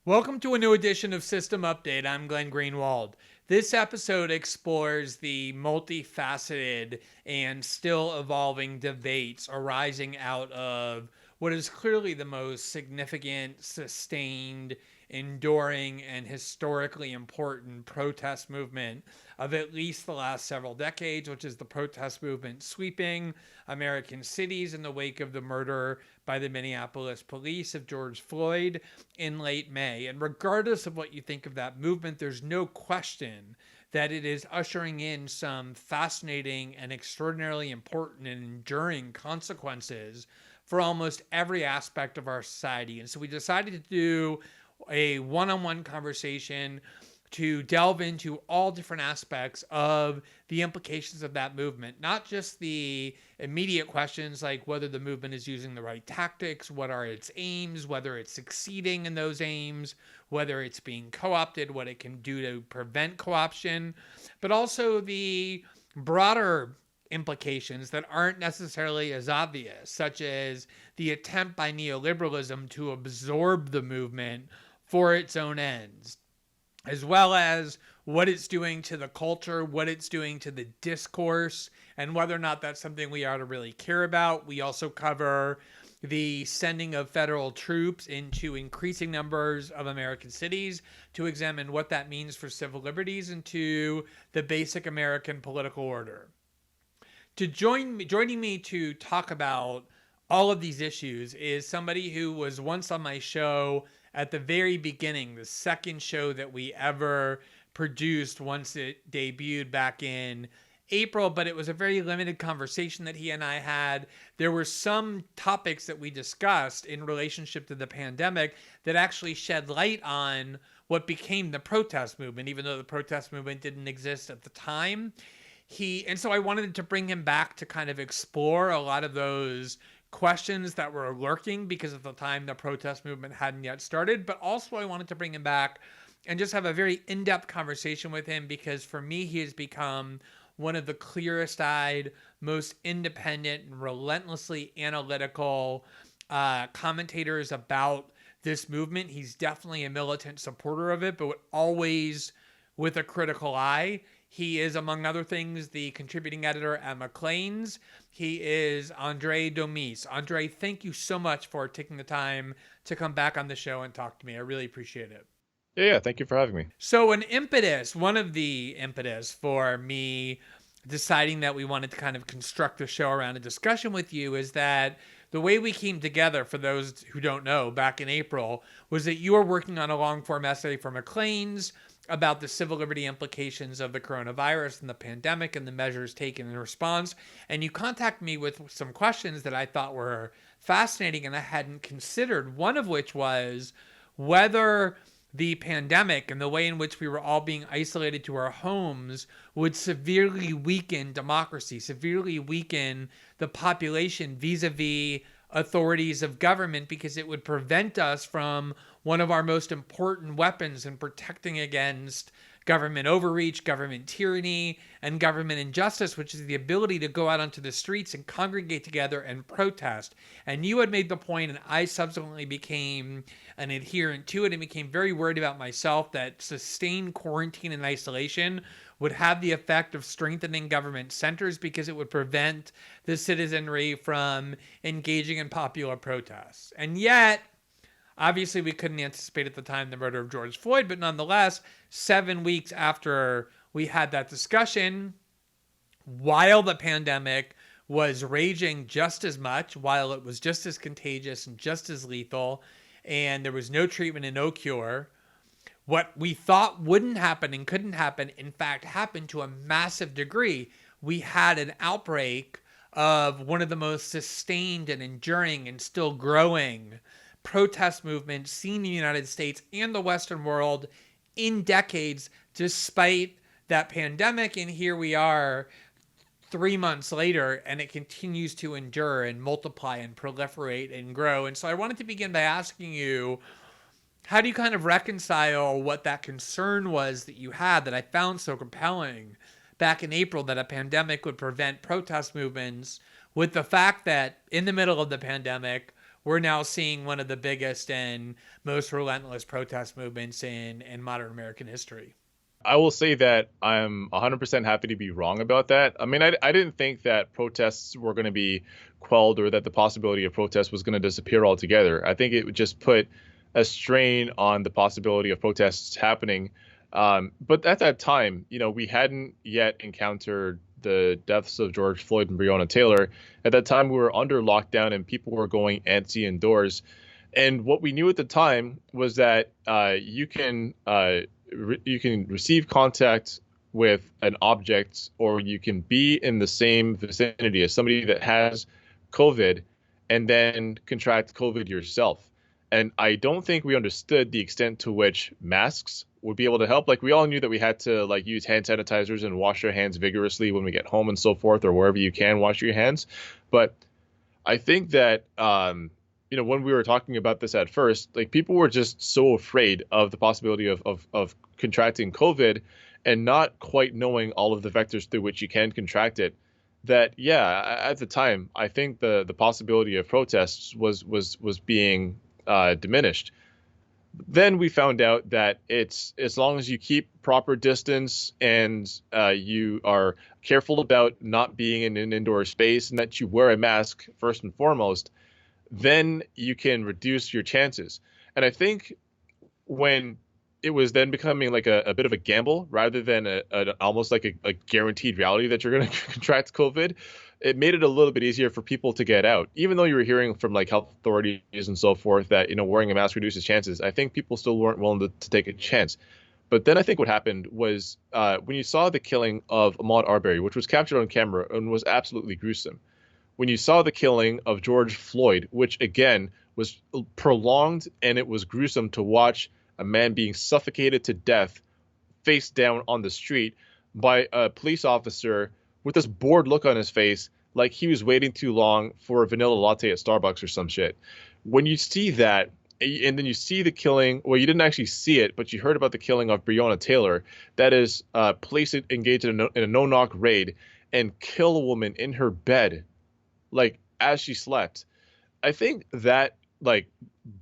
Welcome to a new edition of System Update. I'm Glenn Greenwald. This episode explores the multifaceted and still evolving debates arising out of what is clearly the most significant, sustained, enduring, and historically important protest movement of at least the last several decades, which is the protest movement sweeping American cities in the wake of the murder by the Minneapolis police of George Floyd in late May. And regardless of what you think of that movement, there's no question that it is ushering in some fascinating and extraordinarily important and enduring consequences for almost every aspect of our society. And so we decided to do a one-on-one conversation to delve into all different aspects of the implications of that movement, not just the immediate questions like whether the movement is using the right tactics, what are its aims, whether it's succeeding in those aims, whether it's being co-opted, what it can do to prevent co-option, but also the broader implications that aren't necessarily as obvious, such as the attempt by neoliberalism to absorb the movement for its own ends, as well as what it's doing to the culture, what it's doing to the discourse, and whether or not that's something we ought to really care about. We also cover the sending of federal troops into increasing numbers of American cities to examine what that means for civil liberties and to the basic American political order. Joining me to talk about all of these issues is somebody who was once on my show at the very beginning, the second show that we ever produced once it debuted back in April, but it was a very limited conversation that he and I had. There were some topics that we discussed in relationship to the pandemic that actually shed light on what became the protest movement, even though the protest movement didn't exist at the time. And so I wanted to bring him back to kind of explore a lot of those questions that were lurking because at the time the protest movement hadn't yet started, but also I wanted to bring him back and just have a very in-depth conversation with him because for me, he has become one of the clearest-eyed, most independent and relentlessly analytical commentators about this movement. He's definitely a militant supporter of it, but always with a critical eye. He is, among other things, the contributing editor at Macleans. He is Andray Domise. Andray, thank you so much for taking the time to come back on the show and talk to me. I really appreciate it. Yeah, thank you for having me. So one of the impetus for me deciding that we wanted to kind of construct a show around a discussion with you is that the way we came together, for those who don't know, back in April, was that you were working on a long-form essay for Macleans about the civil liberty implications of the coronavirus and the pandemic and the measures taken in response. And you contacted me with some questions that I thought were fascinating and I hadn't considered, one of which was whether the pandemic and the way in which we were all being isolated to our homes would severely weaken democracy, severely weaken the population vis-a-vis authorities of government, because it would prevent us from one of our most important weapons in protecting against government overreach, government tyranny, and government injustice, which is the ability to go out onto the streets and congregate together and protest. And you had made the point, and I subsequently became an adherent to it and became very worried about myself, that sustained quarantine and isolation would have the effect of strengthening government centers because it would prevent the citizenry from engaging in popular protests. And yet, obviously, we couldn't anticipate at the time the murder of George Floyd, but nonetheless, 7 weeks after we had that discussion, while the pandemic was raging just as much, while it was just as contagious and just as lethal, and there was no treatment and no cure, what we thought wouldn't happen and couldn't happen, in fact, happened to a massive degree. We had an outbreak of one of the most sustained and enduring and still growing protest movement seen in the United States and the Western world in decades, despite that pandemic. And here we are 3 months later, and it continues to endure and multiply and proliferate and grow. And so I wanted to begin by asking you, how do you kind of reconcile what that concern was that you had that I found so compelling back in April that a pandemic would prevent protest movements, with the fact that in the middle of the pandemic, we're now seeing one of the biggest and most relentless protest movements in modern American history. I will say that I'm 100% happy to be wrong about that. I mean, I didn't think that protests were going to be quelled or that the possibility of protest was going to disappear altogether. I think it would just put a strain on the possibility of protests happening. But at that time, we hadn't yet encountered the deaths of George Floyd and Breonna Taylor. At that time, we were under lockdown and people were going antsy indoors. And what we knew at the time was that you can receive contact with an object, or you can be in the same vicinity as somebody that has COVID and then contract COVID yourself. And I don't think we understood the extent to which masks would be able to help. Like, we all knew that we had to use hand sanitizers and wash our hands vigorously when we get home and so forth, or wherever you can wash your hands. But I think that when we were talking about this at first, people were just so afraid of the possibility of contracting COVID and not quite knowing all of the vectors through which you can contract it, that, yeah, at the time, I think the possibility of protests was being diminished. Then we found out that it's, as long as you keep proper distance and you are careful about not being in an indoor space and that you wear a mask first and foremost, then you can reduce your chances. And I think when it was then becoming like a bit of a gamble rather than almost like a guaranteed reality that you're going to contract COVID, it made it a little bit easier for people to get out. Even though you were hearing from health authorities and so forth that, wearing a mask reduces chances, I think people still weren't willing to take a chance. But then I think what happened was when you saw the killing of Ahmaud Arbery, which was captured on camera and was absolutely gruesome, when you saw the killing of George Floyd, which again was prolonged and it was gruesome to watch a man being suffocated to death face down on the street by a police officer with this bored look on his face, like he was waiting too long for a vanilla latte at Starbucks or some shit. When you see that, and then you see the killing, well, you didn't actually see it, but you heard about the killing of Breonna Taylor, that is, police engaged in a no-knock raid and kill a woman in her bed, as she slept. I think that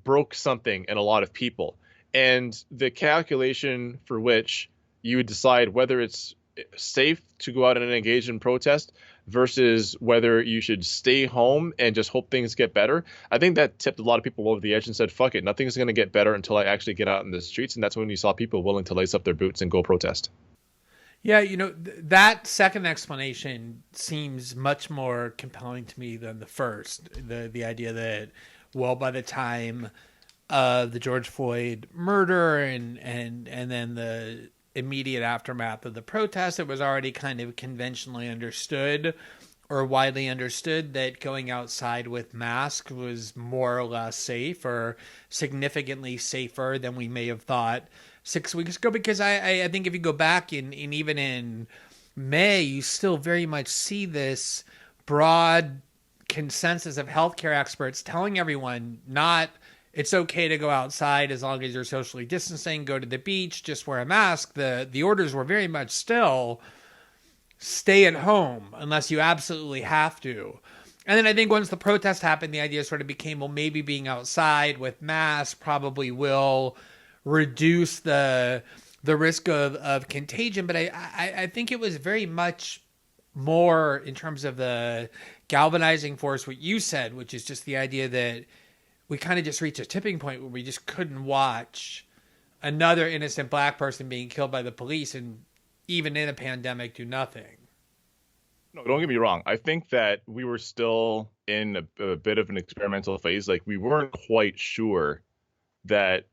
broke something in a lot of people. And the calculation for which you would decide whether it's safe to go out and engage in protest versus whether you should stay home and just hope things get better, I think that tipped a lot of people over the edge and said, fuck it, nothing's going to get better until I actually get out in the streets. And that's when you saw people willing to lace up their boots and go protest. Yeah, that second explanation seems much more compelling to me than the first. The idea that, well, by the time the George Floyd murder and then the immediate aftermath of the protest, it was already kind of conventionally understood or widely understood that going outside with masks was more or less safe or significantly safer than we may have thought 6 weeks ago. Because I think if you go back and even in May, you still very much see this broad consensus of healthcare experts telling everyone not it's okay to go outside as long as you're socially distancing, go to the beach, just wear a mask. The orders were very much still stay at home unless you absolutely have to. And then I think once the protest happened, the idea sort of became, well, maybe being outside with masks probably will reduce the risk of contagion. But I think it was very much more in terms of the galvanizing force, what you said, which is just the idea that we kind of just reached a tipping point where we just couldn't watch another innocent black person being killed by the police and even in a pandemic do nothing. No, don't get me wrong. I think that we were still in a bit of an experimental phase. We weren't quite sure that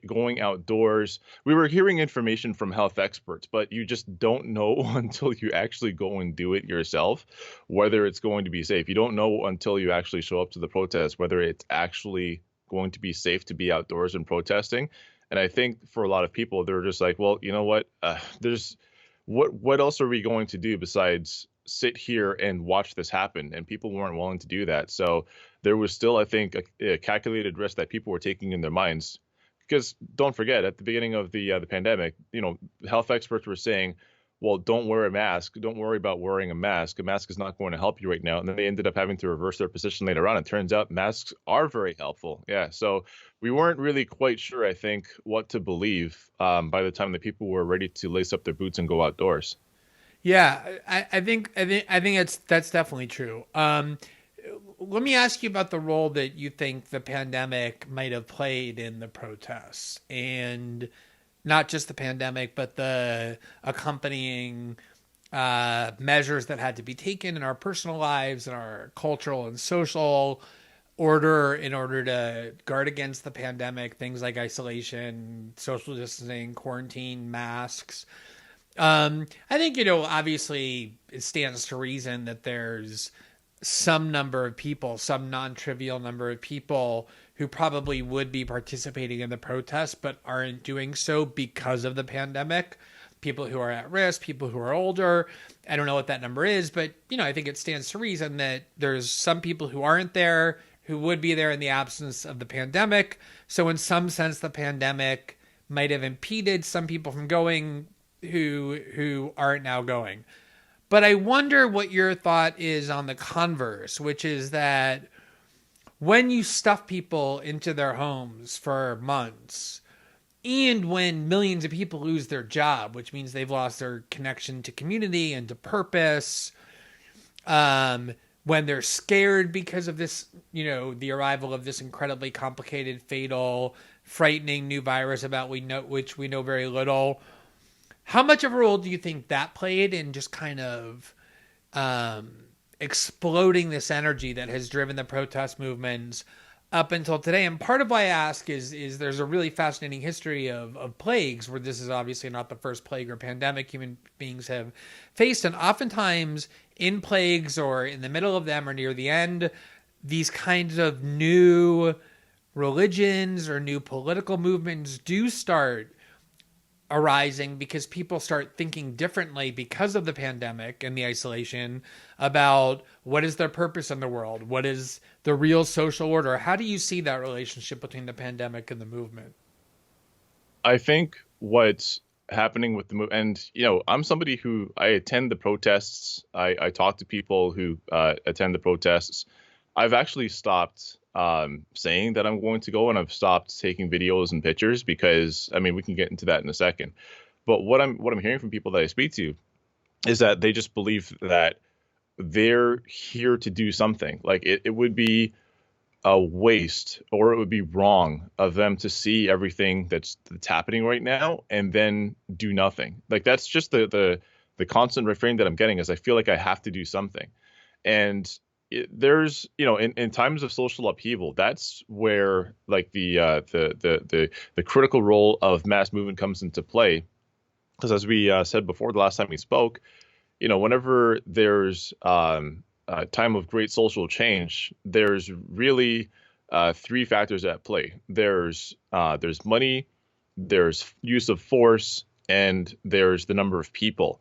going outdoors, we were hearing information from health experts, but you just don't know until you actually go and do it yourself, whether it's going to be safe. You don't know until you actually show up to the protest, whether it's actually going to be safe to be outdoors and protesting. And I think for a lot of people, they're just like, well, you know what? What else are we going to do besides sit here and watch this happen? And people weren't willing to do that. So there was still, I think, a calculated risk that people were taking in their minds. Because don't forget, at the beginning of the pandemic, health experts were saying, well, don't wear a mask. Don't worry about wearing a mask. A mask is not going to help you right now. And then they ended up having to reverse their position later on. It turns out masks are very helpful. Yeah. So we weren't really quite sure, I think, what to believe by the time the people were ready to lace up their boots and go outdoors. Yeah, I think that's definitely true. Let me ask you about the role that you think the pandemic might have played in the protests, and not just the pandemic, but the accompanying measures that had to be taken in our personal lives and our cultural and social order in order to guard against the pandemic. Things like isolation, social distancing, quarantine, masks. I think, obviously it stands to reason that there's some number of people, some non-trivial number of people who probably would be participating in the protests but aren't doing so because of the pandemic. People who are at risk, people who are older. I don't know what that number is, but I think it stands to reason that there's some people who aren't there who would be there in the absence of the pandemic. So in some sense, the pandemic might have impeded some people from going who aren't now going. But I wonder what your thought is on the converse, which is that when you stuff people into their homes for months, and when millions of people lose their job, which means they've lost their connection to community and to purpose, when they're scared because of this, the arrival of this incredibly complicated, fatal, frightening new virus about which we know very little. How much of a role do you think that played in just kind of exploding this energy that has driven the protest movements up until today? And part of why I ask is there's a really fascinating history of plagues, where this is obviously not the first plague or pandemic human beings have faced. And oftentimes in plagues, or in the middle of them or near the end, these kinds of new religions or new political movements do start arising because people start thinking differently because of the pandemic and the isolation about what is their purpose in the world, what is the real social order. How do you see that relationship between the pandemic and the movement? I think what's happening with the move, and I'm somebody who I attend the protests. I talk to people who attend the protests. I've actually stopped saying that I'm going to go, and I've stopped taking videos and pictures because, I mean, we can get into that in a second. But what I'm hearing from people that I speak to is that they just believe that they're here to do something. Like it would be a waste, or it would be wrong of them to see everything that's happening right now and then do nothing. Like that's just the constant refrain that I'm getting, is I feel like I have to do something. And there's, in times of social upheaval, that's where like the critical role of mass movement comes into play. Because as we said before, the last time we spoke, whenever there's a time of great social change, there's really three factors at play. There's money, there's use of force, and there's the number of people.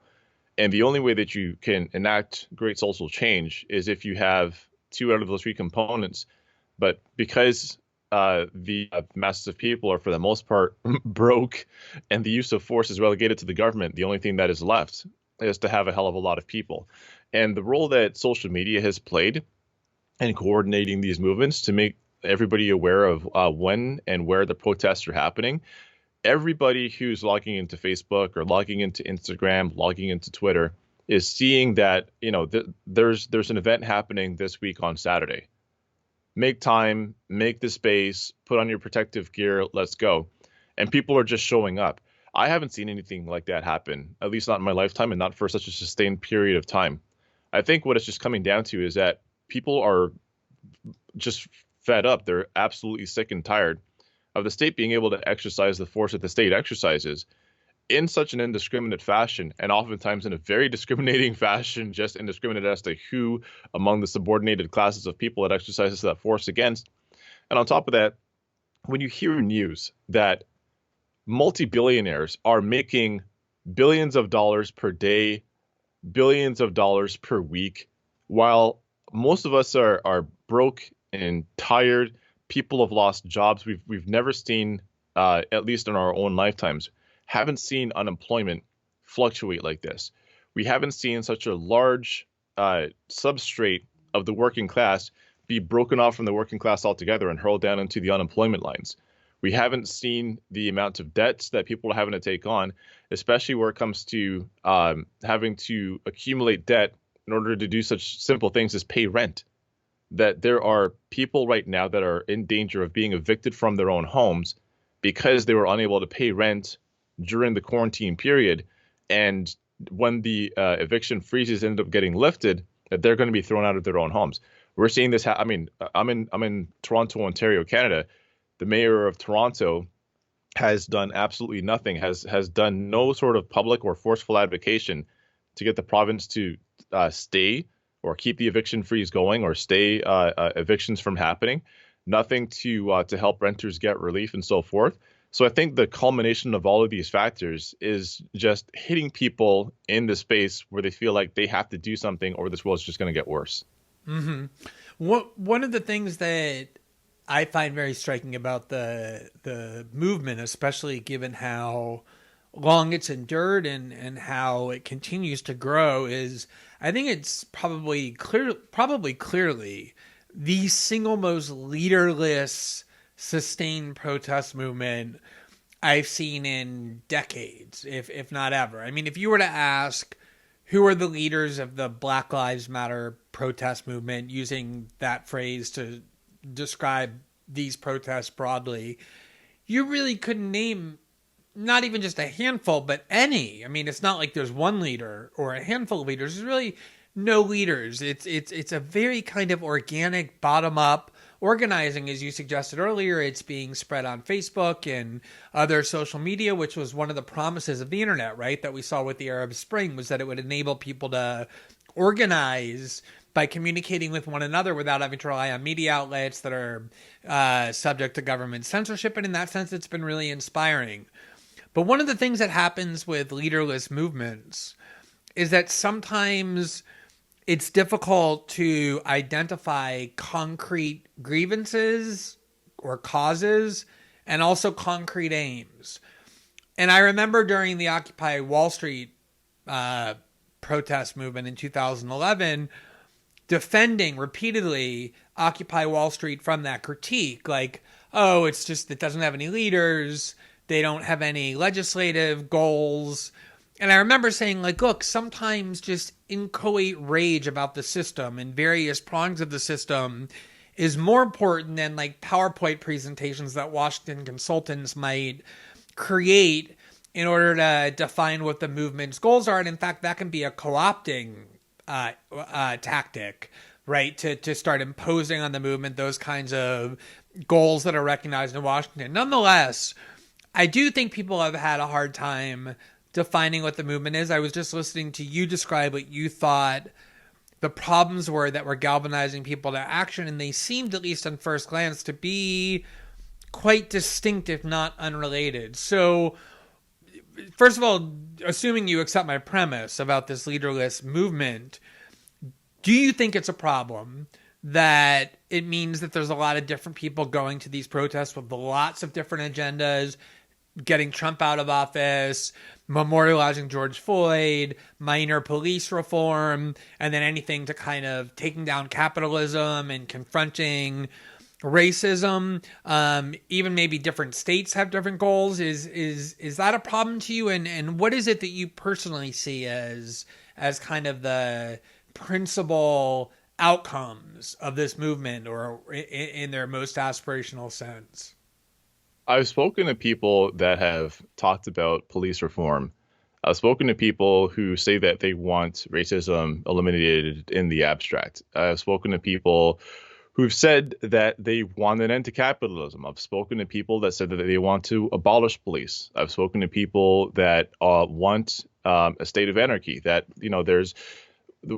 And the only way that you can enact great social change is if you have two out of those three components. But because the masses of people are, for the most part, broke, and the use of force is relegated to the government, the only thing that is left is to have a hell of a lot of people. And the role that social media has played in coordinating these movements to make everybody aware of when and where the protests are happening. Everybody who's logging into Facebook or logging into Instagram, logging into Twitter is seeing that, there's an event happening this week on Saturday. Make time, make the space, put on your protective gear, let's go. And people are just showing up. I haven't seen anything like that happen, at least not in my lifetime, and not for such a sustained period of time. I think what it's just coming down to is that people are just fed up. They're absolutely sick and tired of the state being able to exercise the force that the state exercises in such an indiscriminate fashion, and oftentimes in a very discriminating fashion, just indiscriminate as to who among the subordinated classes of people it exercises that force against. And on top of that, when you hear news that multi-billionaires are making billions of dollars per day, billions of dollars per week, while most of us are broke and tired, people have lost jobs. We've never seen, at least in our own lifetimes, haven't seen unemployment fluctuate like this. We haven't seen such a large substrate of the working class be broken off from the working class altogether and hurled down into the unemployment lines. We haven't seen the amount of debts that people are having to take on, especially where it comes to having to accumulate debt in order to do such simple things as pay rent. That there are people right now that are in danger of being evicted from their own homes because they were unable to pay rent during the quarantine period. And when the eviction freezes end up getting lifted, that they're going to be thrown out of their own homes. We're seeing this. I mean, I'm in Toronto, Ontario, Canada. The mayor of Toronto has done absolutely nothing, has done no sort of public or forceful advocacy to get the province to stay or keep the eviction freeze going or stay evictions from happening. Nothing to help renters get relief and so forth. So I think the culmination of all of these factors is just hitting people in the space where they feel like they have to do something or this world's just going to get worse. Mm-hmm. One of the things that I find very striking about the movement, especially given how long it's endured and how it continues to grow, is I think it's probably clearly the single most leaderless sustained protest movement I've seen in decades, if not ever. I mean, if you were to ask who are the leaders of the Black Lives Matter protest movement, using that phrase to describe these protests broadly, you really couldn't name not even just a handful, but any. I mean, it's not like there's one leader or a handful of leaders. There's really no leaders. It's a very kind of organic, bottom-up organizing, as you suggested earlier. It's being spread on Facebook and other social media, which was one of the promises of the internet, right? That we saw with the Arab Spring, was that it would enable people to organize by communicating with one another without having to rely on media outlets that are subject to government censorship. And in that sense, it's been really inspiring. But one of the things that happens with leaderless movements is that sometimes it's difficult to identify concrete grievances or causes and also concrete aims. And I remember during the Occupy Wall Street protest movement in 2011, defending repeatedly Occupy Wall Street from that critique. Like, oh, it's just, it doesn't have any leaders. They don't have any legislative goals. And I remember saying, like, look, sometimes just inchoate rage about the system and various prongs of the system is more important than like PowerPoint presentations that Washington consultants might create in order to define what the movement's goals are. And in fact, that can be a co-opting tactic, right? To start imposing on the movement those kinds of goals that are recognized in Washington. Nonetheless, I do think people have had a hard time defining what the movement is. I was just listening to you describe what you thought the problems were that were galvanizing people to action, and they seemed, at least on first glance, to be quite distinct, if not unrelated. So, first of all, assuming you accept my premise about this leaderless movement, do you think it's a problem that it means that there's a lot of different people going to these protests with lots of different agendas, getting Trump out of office, memorializing George Floyd, minor police reform, and then anything to kind of taking down capitalism and confronting racism? Even maybe different states have different goals. Is that a problem to you? And what is it that you personally see as kind of the principal outcomes of this movement, or in their most aspirational sense? I've spoken to people that have talked about police reform. I've spoken to people who say that they want racism eliminated in the abstract. I've spoken to people who've said that they want an end to capitalism. I've spoken to people that said that they want to abolish police. I've spoken to people that want a state of anarchy. That, you know, there's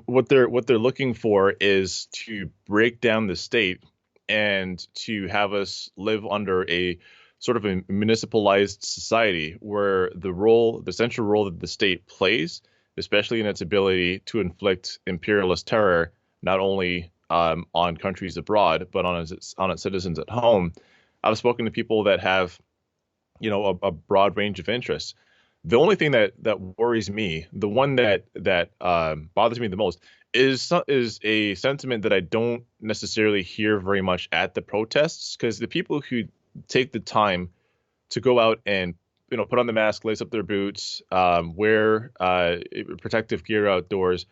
what they're looking for is to break down the state and to have us live under a sort of a municipalized society where the central role that the state plays, especially in its ability to inflict imperialist terror, not only on countries abroad, but on its citizens at home. I've spoken to people that have, you know, a broad range of interests. The only thing that worries me, the one that bothers me the most, is a sentiment that I don't necessarily hear very much at the protests, because the people who take the time to go out and put on the mask, lace up their boots, wear protective gear outdoors,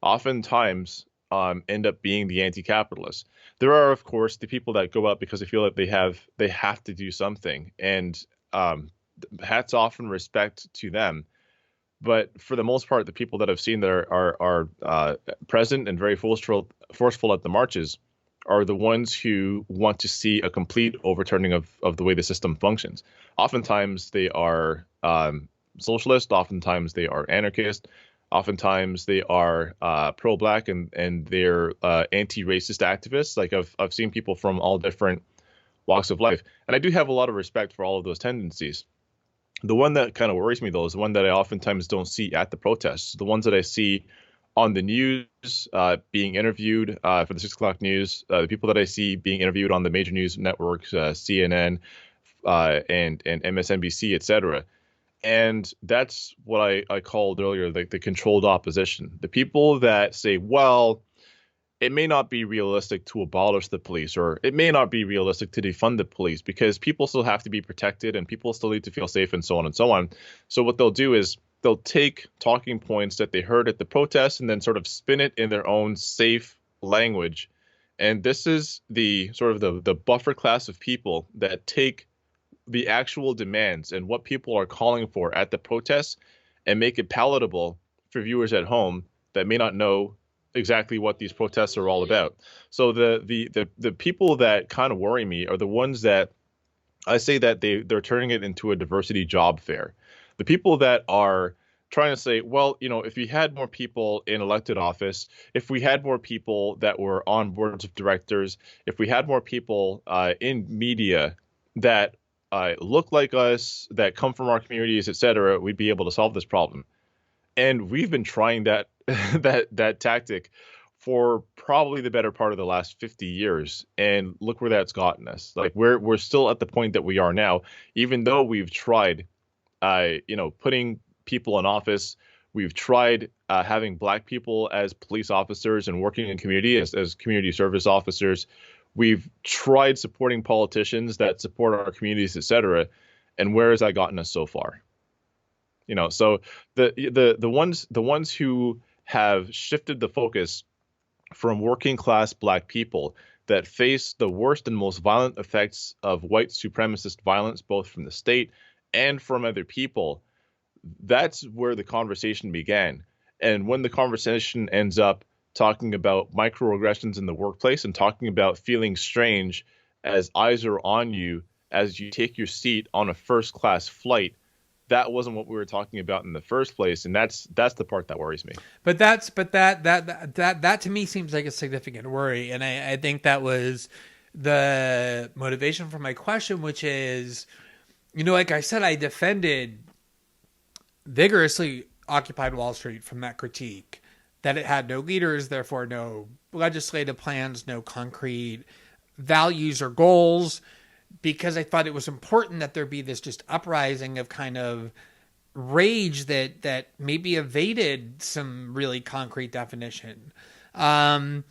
oftentimes end up being the anti-capitalists. There are, of course, the people that go out because they feel that they have to do something, and hats off and respect to them. But for the most part, the people that I've seen that are present and very forceful at the marches are the ones who want to see a complete overturning of the way the system functions. Oftentimes they are socialist, oftentimes they are anarchist, oftentimes they are pro-black, and they're anti-racist activists. Like I've seen people from all different walks of life, and I do have a lot of respect for all of those tendencies. The one that kind of worries me, though, is the one that I oftentimes don't see at the protests. The ones that I see on the news, being interviewed for the 6 o'clock news, the people that I see being interviewed on the major news networks, CNN and MSNBC, etc. And that's what I called earlier, like the controlled opposition. The people that say, well, it may not be realistic to abolish the police, or it may not be realistic to defund the police, because people still have to be protected and people still need to feel safe, and so on and so on. So what they'll do is they'll take talking points that they heard at the protest and then sort of spin it in their own safe language. And this is the sort of the buffer class of people that take the actual demands and what people are calling for at the protests and make it palatable for viewers at home that may not know exactly what these protests are all about. So the people that kind of worry me are the ones that I say that they're turning it into a diversity job fair. The people that are trying to say, well, if we had more people in elected office, if we had more people that were on boards of directors, if we had more people in media that look like us, that come from our communities, etc., we'd be able to solve this problem. And we've been trying that that tactic for probably the better part of the last 50 years, and look where that's gotten us. Like we're still at the point that we are now, even though we've tried, putting people in office. We've tried having Black people as police officers and working in community as community service officers. We've tried supporting politicians that support our communities, etc. And where has that gotten us so far? So the ones who have shifted the focus from working class Black people that face the worst and most violent effects of white supremacist violence, both from the state and from other people, that's where the conversation began. And when the conversation ends up talking about microaggressions in the workplace and talking about feeling strange as eyes are on you as you take your seat on a first class flight, that wasn't what we were talking about in the first place, and that's the part that worries me. But that to me seems like a significant worry, and I think that was the motivation for my question, which is, like I said, I defended vigorously Occupy Wall Street from that critique that it had no leaders, therefore no legislative plans, no concrete values or goals, because I thought it was important that there be this just uprising of kind of rage that maybe evaded some really concrete definition. And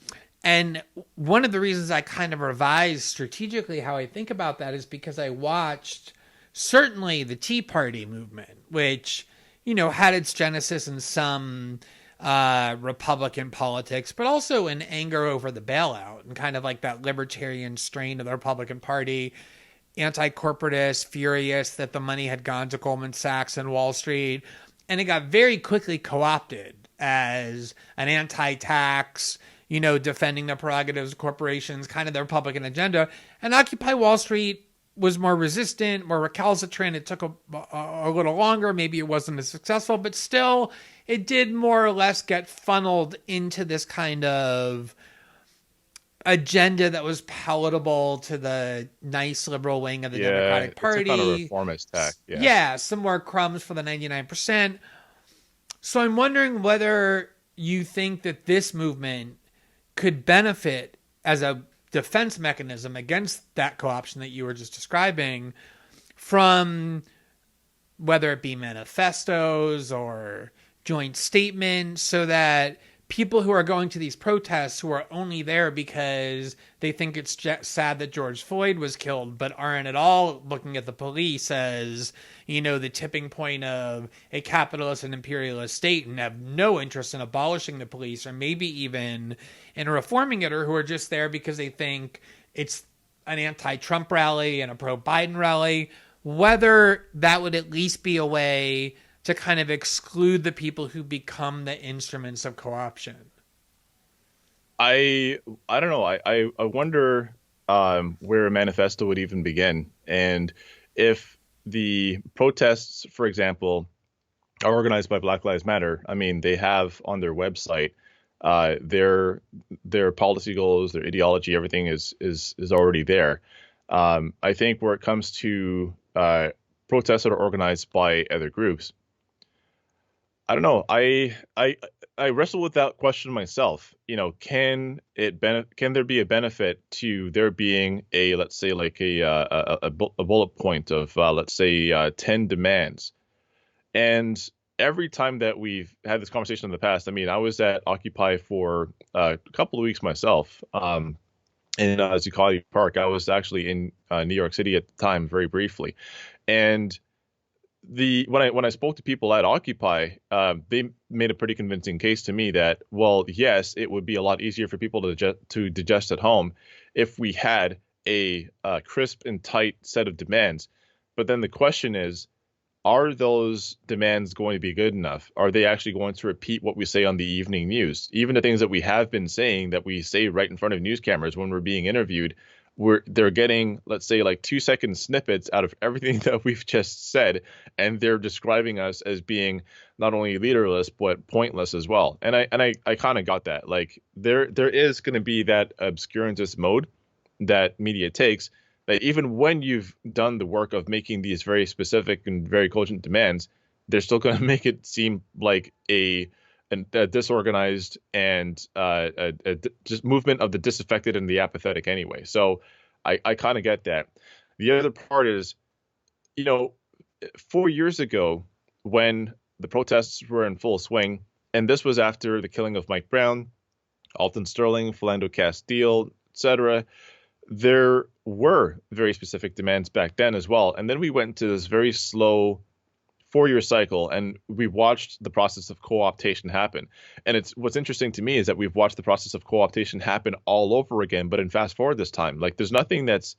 one of the reasons I kind of revised strategically how I think about that is because I watched certainly the Tea Party movement, which, had its genesis in some Republican politics, but also in anger over the bailout and kind of like that libertarian strain of the Republican Party, anti-corporatist, furious that the money had gone to Goldman Sachs and Wall Street. And it got very quickly co-opted as an anti-tax, defending the prerogatives of corporations, kind of the Republican agenda. And Occupy Wall Street was more resistant, more recalcitrant. It took a little longer. Maybe it wasn't as successful, but still it did more or less get funneled into this kind of agenda that was palatable to the nice liberal wing of the Democratic Party. It's a kind of reformist tack. Yeah, some more crumbs for the 99%. So I'm wondering whether you think that this movement could benefit as a defense mechanism against that co-option that you were just describing from whether it be manifestos or joint statements, so that people who are going to these protests who are only there because they think it's sad that George Floyd was killed, but aren't at all looking at the police as, the tipping point of a capitalist and imperialist state, and have no interest in abolishing the police or maybe even in reforming it, or who are just there because they think it's an anti-Trump rally and a pro-Biden rally, whether that would at least be a way to kind of exclude the people who become the instruments of co-option. I don't know. I wonder where a manifesto would even begin, and if the protests, for example, are organized by Black Lives Matter. I mean, they have on their website their policy goals, their ideology, everything is already there. I think where it comes to protests that are organized by other groups, I don't know. I wrestle with that question myself. Can there be a benefit to there being a, let's say, like a bullet point of let's say 10 demands? And every time that we've had this conversation in the past, I mean, I was at Occupy for a couple of weeks myself, in Zuccotti Park. I was actually in New York City at the time, very briefly, and when I spoke to people at Occupy, they made a pretty convincing case to me that, well, yes, it would be a lot easier for people to digest at home if we had a crisp and tight set of demands. But then the question is, are those demands going to be good enough? Are they actually going to repeat what we say on the evening news? Even the things that we have been saying that we say right in front of news cameras when we're being interviewed, they're getting, let's say, like 2-second snippets out of everything that we've just said, and they're describing us as being not only leaderless but pointless as well. And I kind of got that. Like there is going to be that obscurantist mode that media takes, that even when you've done the work of making these very specific and very cogent demands, they're still going to make it seem like a disorganized and just movement of the disaffected and the apathetic anyway. So I kind of get that. The other part is, 4 years ago when the protests were in full swing, and this was after the killing of Mike Brown, Alton Sterling, Philando Castile, etc., there were very specific demands back then as well. And then we went into this very slow 4-year cycle, and we watched the process of co-optation happen. And what's interesting to me is that we've watched the process of co-optation happen all over again, but in fast forward this time. Like there's nothing that's,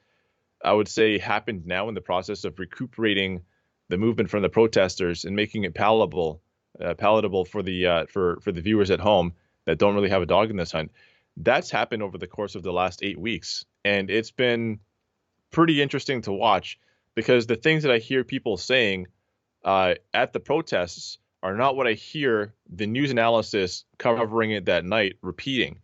I would say, happened now in the process of recuperating the movement from the protesters and making it palatable for the viewers at home that don't really have a dog in this hunt. That's happened over the course of the last 8 weeks, and it's been pretty interesting to watch, because the things that I hear people saying at the protests are not what I hear the news analysis covering it that night repeating.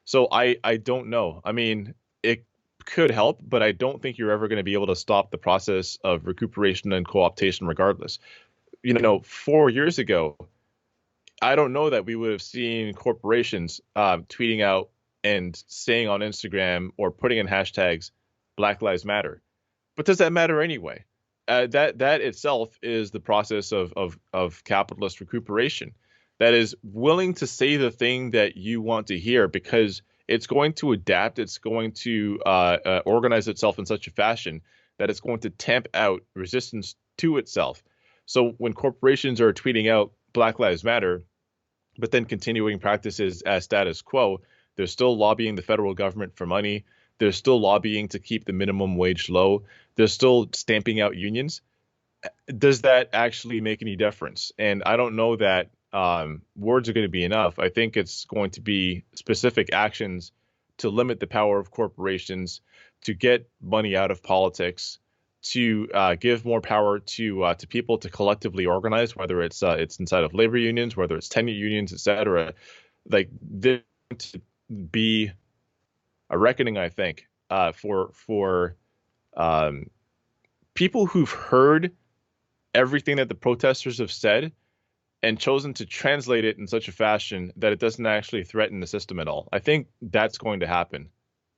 So I don't know. I mean, it could help, but I don't think you're ever going to be able to stop the process of recuperation and co-optation regardless. 4 years ago, I don't know that we would have seen corporations tweeting out and saying on Instagram or putting in hashtags Black Lives Matter. But does that matter anyway? That itself is the process of capitalist recuperation. That is willing to say the thing that you want to hear, because it's going to adapt. It's going to organize itself in such a fashion that it's going to tamp out resistance to itself. So when corporations are tweeting out Black Lives Matter, but then continuing practices as status quo, they're still lobbying the federal government for money. They're still lobbying to keep the minimum wage low. They're still stamping out unions. Does that actually make any difference? And I don't know that words are going to be enough. I think it's going to be specific actions to limit the power of corporations, to get money out of politics, to give more power to people to collectively organize, whether it's inside of labor unions, whether it's tenant unions, etc. Like there's going to be a reckoning, I think, for people who've heard everything that the protesters have said and chosen to translate it in such a fashion that it doesn't actually threaten the system at all. I think that's going to happen.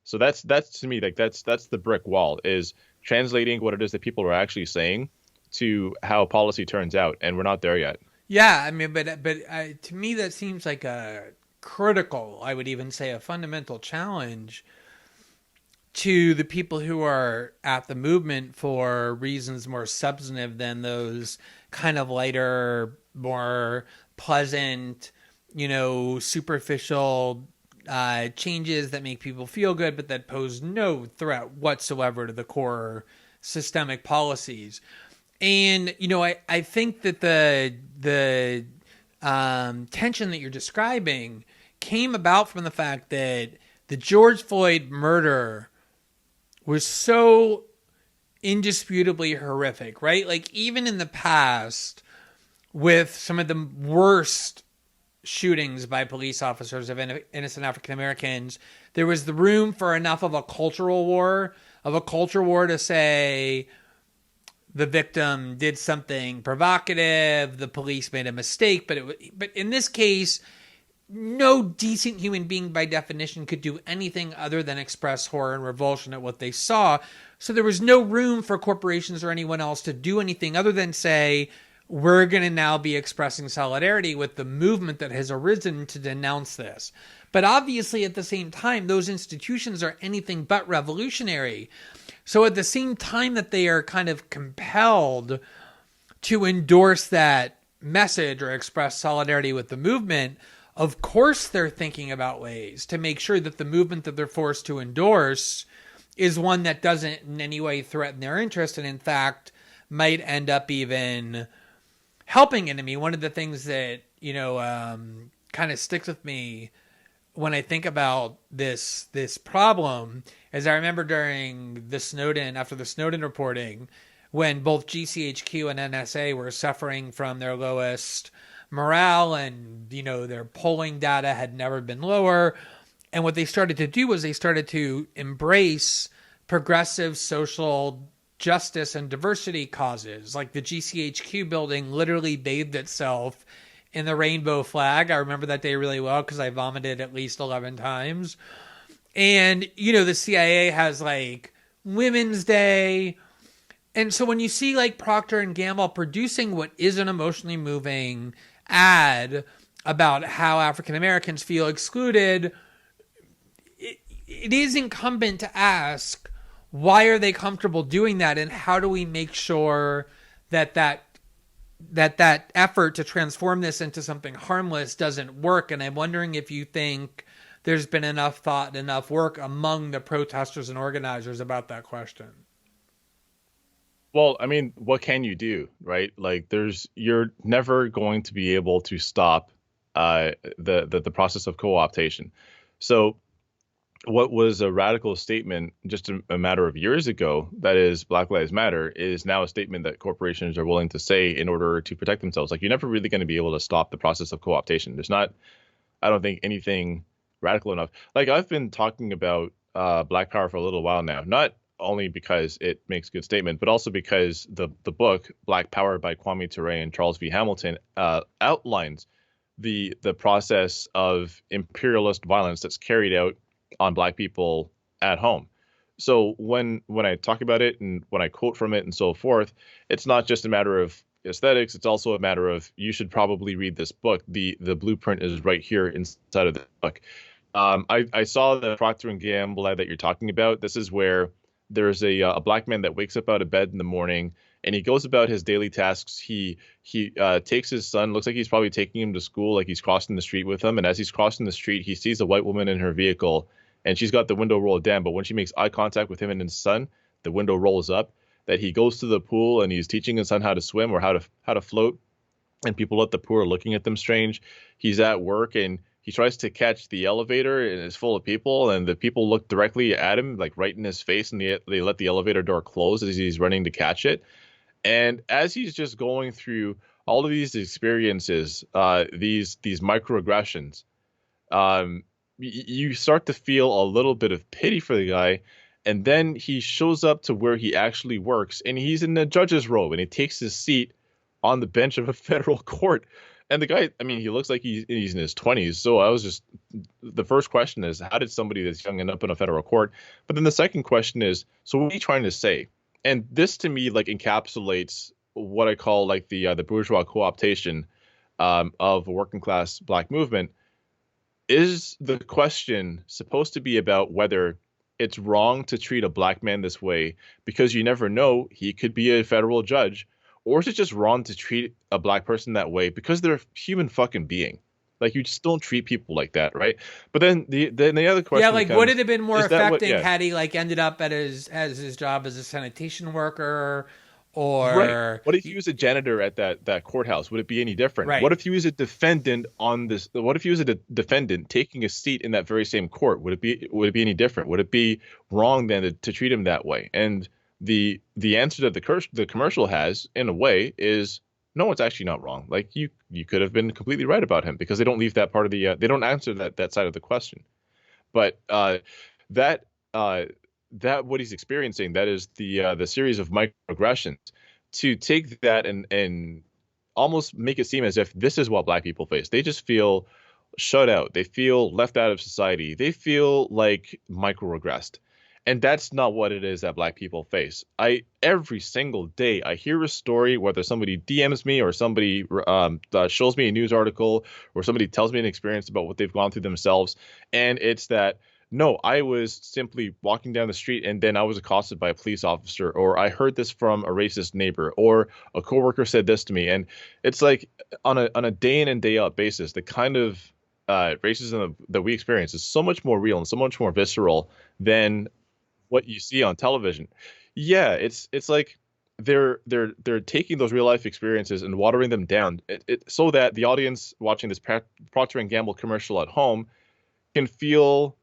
So that's to me, like that's the brick wall, is translating what it is that people are actually saying to how policy turns out, and we're not there yet. Yeah, I mean, but to me that seems like a critical, I would even say a fundamental challenge to the people who are at the movement for reasons more substantive than those kind of lighter, more pleasant, superficial changes that make people feel good, but that pose no threat whatsoever to the core systemic policies. And I think that the tension that you're describing came about from the fact that the George Floyd murder was so indisputably horrific, right? Like, even in the past, with some of the worst shootings by police officers of innocent African Americans, there was the room for enough of a culture war to say the victim did something provocative, the police made a mistake, but in this case, no decent human being by definition could do anything other than express horror and revulsion at what they saw. So there was no room for corporations or anyone else to do anything other than say, we're going to now be expressing solidarity with the movement that has arisen to denounce this. But obviously, at the same time, those institutions are anything but revolutionary. So at the same time that they are kind of compelled to endorse that message or express solidarity with the movement, of course they're thinking about ways to make sure that the movement that they're forced to endorse is one that doesn't in any way threaten their interest, and in fact might end up even helping it. I mean, one of the things that, kind of sticks with me when I think about this problem is I remember after the Snowden reporting, when both GCHQ and NSA were suffering from their lowest morale, and their polling data had never been lower, and what they started to do was they started to embrace progressive social justice and diversity causes. Like, the GCHQ building literally bathed itself in the rainbow flag. I remember that day really well because I vomited at least 11 times. And the CIA has like Women's Day. And so when you see like Procter and Gamble producing what is an emotionally moving ad about how African Americans feel excluded, it is incumbent to ask, why are they comfortable doing that, and how do we make sure that effort to transform this into something harmless doesn't work? And I'm wondering if you think there's been enough thought and enough work among the protesters and organizers about that question. Well, I mean, what can you do, right? Like, you're never going to be able to stop the process of co-optation. So what was a radical statement just a matter of years ago, that is Black Lives Matter, is now a statement that corporations are willing to say in order to protect themselves. Like, you're never really going to be able to stop the process of co-optation. There's not, I don't think, anything radical enough. Like, I've been talking about Black Power for a little while now, not only because it makes a good statement, but also because the book Black Power by Kwame Ture and Charles V. Hamilton outlines the process of imperialist violence that's carried out on Black people at home. So when I talk about it and when I quote from it and so forth, it's not just a matter of aesthetics. It's also a matter of, you should probably read this book. The blueprint is right here inside of the book. I saw the Procter and Gamble ad that you're talking about. This is where there's a Black man that wakes up out of bed in the morning and he goes about his daily tasks. He takes his son, looks like he's probably taking him to school, like he's crossing the street with him. And as he's crossing the street, he sees a white woman in her vehicle and she's got the window rolled down. But when she makes eye contact with him and his son, the window rolls up. That he goes to the pool and he's teaching his son how to swim or how to float. And people at the pool are looking at them strange. He's at work and he tries to catch the elevator and it's full of people, and the people look directly at him, like right in his face, and they let the elevator door close as he's running to catch it. And as he's just going through all of these experiences, these microaggressions, you start to feel a little bit of pity for the guy. And then he shows up to where he actually works, and he's in the judge's robe, and he takes his seat on the bench of a federal court. And the guy, I mean, he looks like he's in his 20s. So the first question is, how did somebody that's young end up in a federal court? But then the second question is, so what are you trying to say? And this to me, like, encapsulates what I call like the bourgeois co-optation of a working class black movement, is the question supposed to be about whether it's wrong to treat a black man this way because you never know, he could be a federal judge, or is it just wrong to treat a black person that way because they're a human fucking being? Like, you just don't treat people like that, right? But then the other question, Yeah, like becomes, would it have been more is that what? affecting Yeah, had he like ended up at his job as a sanitation worker, right. or What if he was a janitor at that courthouse? Would it be any different? right? What if he was a defendant on this? What if he was a defendant taking a seat in that very same court? Would it be any different? Would it be wrong then to treat him that way? And the answer that the commercial has, in a way, is no. It's actually not wrong. Like, you could have been completely right about him, because they don't leave that part of the they don't answer that side of the question. But that that what he's experiencing, that is the series of microaggressions, to take that and almost make it seem as if this is what black people face. They just feel shut out. They feel left out of society. They feel like microaggressed. And that's not what it is that black people face. Every single day I hear a story, whether somebody DMs me or somebody shows me a news article, or somebody tells me an experience about what they've gone through themselves. And it's that, no, I was simply walking down the street and then I was accosted by a police officer, or I heard this from a racist neighbor, or a coworker said this to me. And it's like, on a day in and day out basis, the kind of racism that we experience is so much more real and so much more visceral than what you see on television. Yeah, it's like they're taking those real life experiences and watering them down, so that the audience watching this Procter and Gamble commercial at home can feel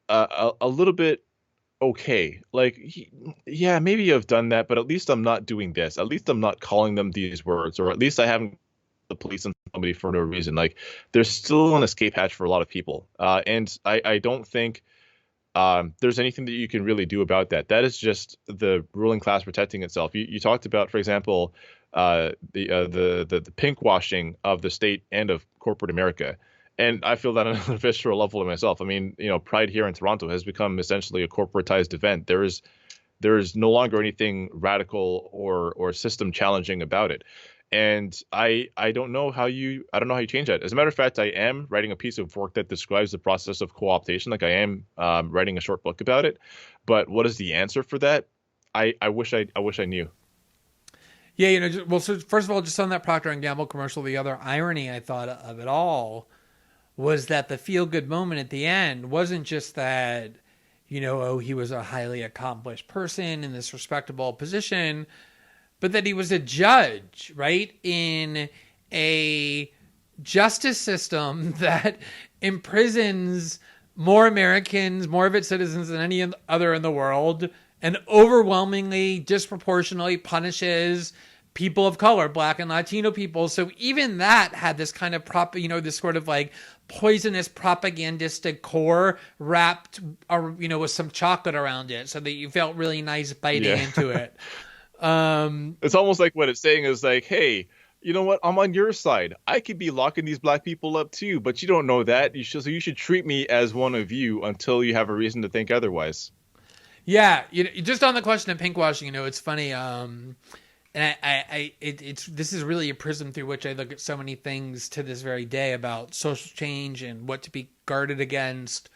a little bit okay. Like, yeah, maybe I've done that, but at least I'm not doing this. At least I'm not calling them these words, or at least I haven't the police on somebody for no reason. Like, there's still an escape hatch for a lot of people, and I don't think there's anything that you can really do about that. That is just the ruling class protecting itself. You talked about, for example, the pink washing of the state and of corporate America. And I feel that on a visceral level myself. I mean, Pride here in Toronto has become essentially a corporatized event. There is no longer anything radical or system challenging about it. And I don't know how you change that. As a matter of fact, I am writing a piece of work that describes the process of co-optation. Like, I am writing a short book about it. But what is the answer for that? I wish I knew. Yeah, well, so first of all, just on that Procter and Gamble commercial, the other irony I thought of it all was that the feel-good moment at the end wasn't just that, oh, he was a highly accomplished person in this respectable position, but that he was a judge, right, in a justice system that imprisons more Americans, more of its citizens than any other in the world, and overwhelmingly, disproportionately punishes people of color, Black and Latino people. So even that had this kind of this sort of like poisonous propagandistic core wrapped, with some chocolate around it, so that you felt really nice biting into it. It's almost like what it's saying is like, hey, you know what? I'm on your side. I could be locking these black people up too, but you don't know that. So you should treat me as one of you until you have a reason to think otherwise. Yeah, just on the question of pinkwashing, it's funny. And this is really a prism through which I look at so many things to this very day about social change and what to be guarded against.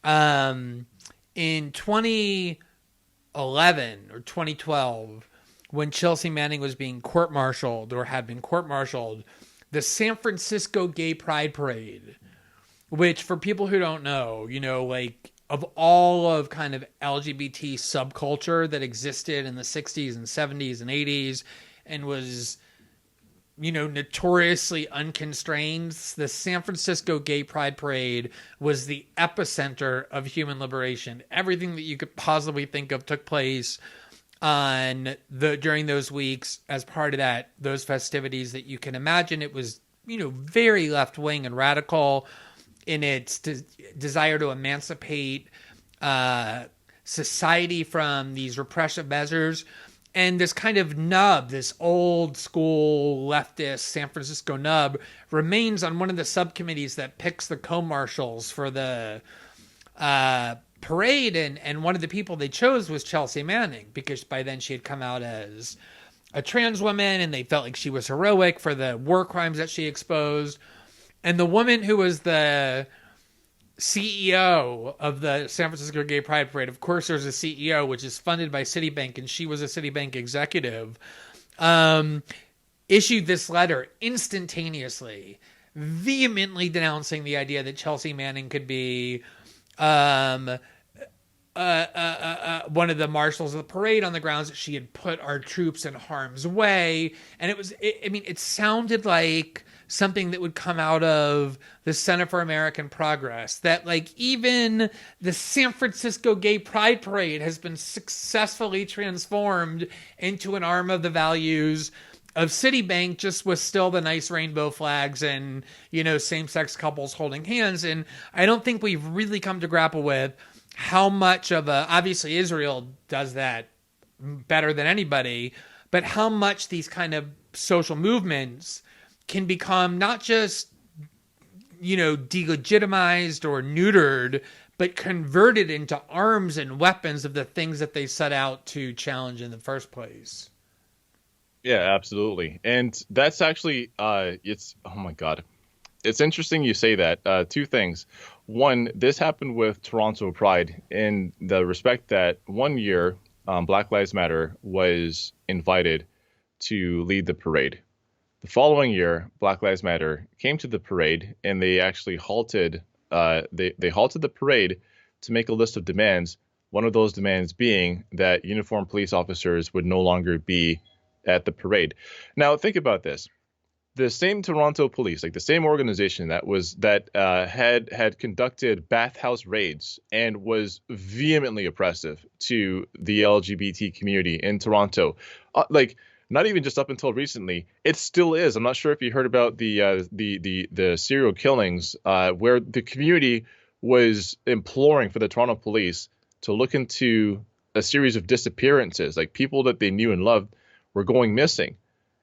In 2011 or 2012, when Chelsea Manning was being court-martialed, or had been court-martialed, the San Francisco Gay Pride Parade, which, for people who don't know, like, of all of kind of LGBT subculture that existed in the 60s and 70s and 80s and was, notoriously unconstrained, the San Francisco Gay Pride Parade was the epicenter of human liberation. Everything that you could possibly think of took place during those weeks as part of those festivities that you can imagine. It was, very left-wing and radical in its desire to emancipate society from these repressive measures. And this kind of nub, this old school leftist San Francisco nub, remains on one of the subcommittees that picks the co-marshals for the parade. And one of the people they chose was Chelsea Manning, because by then she had come out as a trans woman, and they felt like she was heroic for the war crimes that she exposed. And the woman who was the CEO of the San Francisco Gay Pride Parade, of course, there's a CEO, which is funded by Citibank, and she was a Citibank executive, um, issued this letter instantaneously, vehemently denouncing the idea that Chelsea Manning could be um, one of the marshals of the parade on the grounds that she had put our troops in harm's way. And it sounded like something that would come out of the Center for American Progress, that like even the San Francisco Gay Pride Parade has been successfully transformed into an arm of the values of Citibank, just with still the nice rainbow flags and, same-sex couples holding hands. And I don't think we've really come to grapple with how much of obviously Israel does that better than anybody, but how much these kind of social movements can become not just, delegitimized or neutered, but converted into arms and weapons of the things that they set out to challenge in the first place. Yeah, absolutely. And that's actually, it's, oh my God. It's interesting you say that. Two things. One, this happened with Toronto Pride in the respect that one year, Black Lives Matter was invited to lead the parade. The following year, Black Lives Matter came to the parade, and they actually halted. They halted the parade to make a list of demands. One of those demands being that uniformed police officers would no longer be at the parade. Now, think about this. The same Toronto police, like the same organization that had conducted bathhouse raids and was vehemently oppressive to the LGBT community in Toronto, not even just up until recently, it still is. I'm not sure if you heard about the serial killings where the community was imploring for the Toronto police to look into a series of disappearances, like people that they knew and loved were going missing.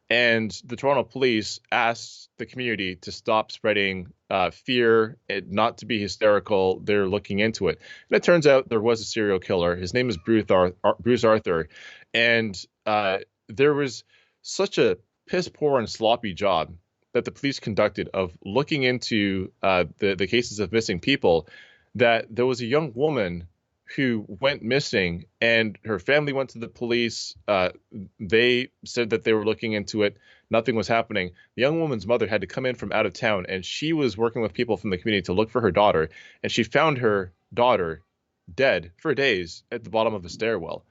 And the Toronto police asked the community to stop spreading fear, and not to be hysterical. They're looking into it. And it turns out there was a serial killer. His name is Bruce Arthur. And there was such a piss poor and sloppy job that the police conducted of looking into the cases of missing people, that there was a young woman who went missing, and her family went to the police. They said that they were looking into it. Nothing was happening. The young woman's mother had to come in from out of town, and she was working with people from the community to look for her daughter. And she found her daughter dead for days at the bottom of a stairwell.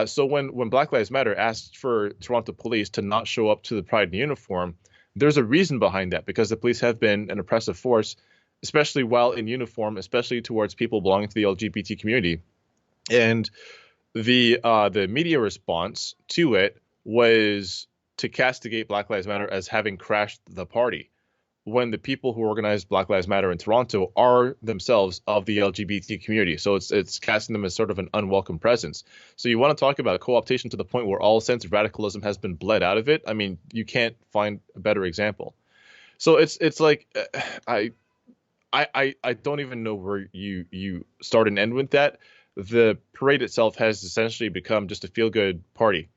So when Black Lives Matter asked for Toronto police to not show up to the Pride in uniform, there's a reason behind that, because the police have been an oppressive force, especially while in uniform, especially towards people belonging to the LGBT community. And the media response to it was to castigate Black Lives Matter as having crashed the party, when the people who organized Black Lives Matter in Toronto are themselves of the LGBT community. So it's casting them as sort of an unwelcome presence. So you want to talk about co-optation to the point where all sense of radicalism has been bled out of it? I mean, you can't find a better example. So it's like I don't even know where you start and end with that. The parade itself has essentially become just a feel-good party.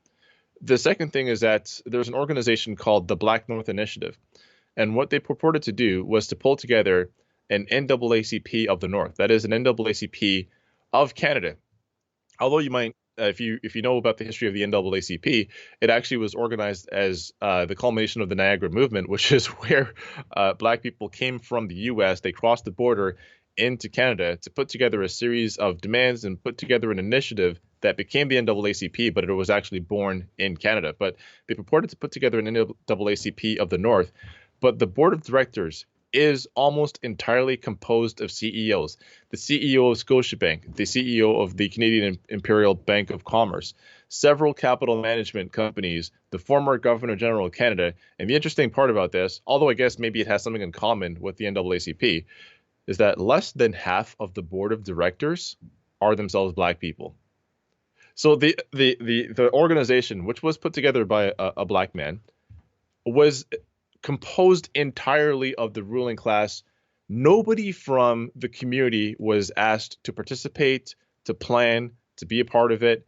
The second thing is that there's an organization called the Black North Initiative. And what they purported to do was to pull together an NAACP of the North. That is an NAACP of Canada. Although you might, if you know about the history of the NAACP, it actually was organized as the culmination of the Niagara Movement, which is where Black people came from the U.S. They crossed the border into Canada to put together a series of demands and put together an initiative that became the NAACP, but it was actually born in Canada. But they purported to put together an NAACP of the North. But the board of directors is almost entirely composed of CEOs. The CEO of Scotiabank, the CEO of the Canadian Imperial Bank of Commerce, several capital management companies, the former Governor General of Canada. And the interesting part about this, although I guess maybe it has something in common with the NAACP, is that less than half of the board of directors are themselves Black people. So the organization, which was put together by a Black man, was composed entirely of the ruling class. Nobody from the community was asked to participate, to plan, to be a part of it.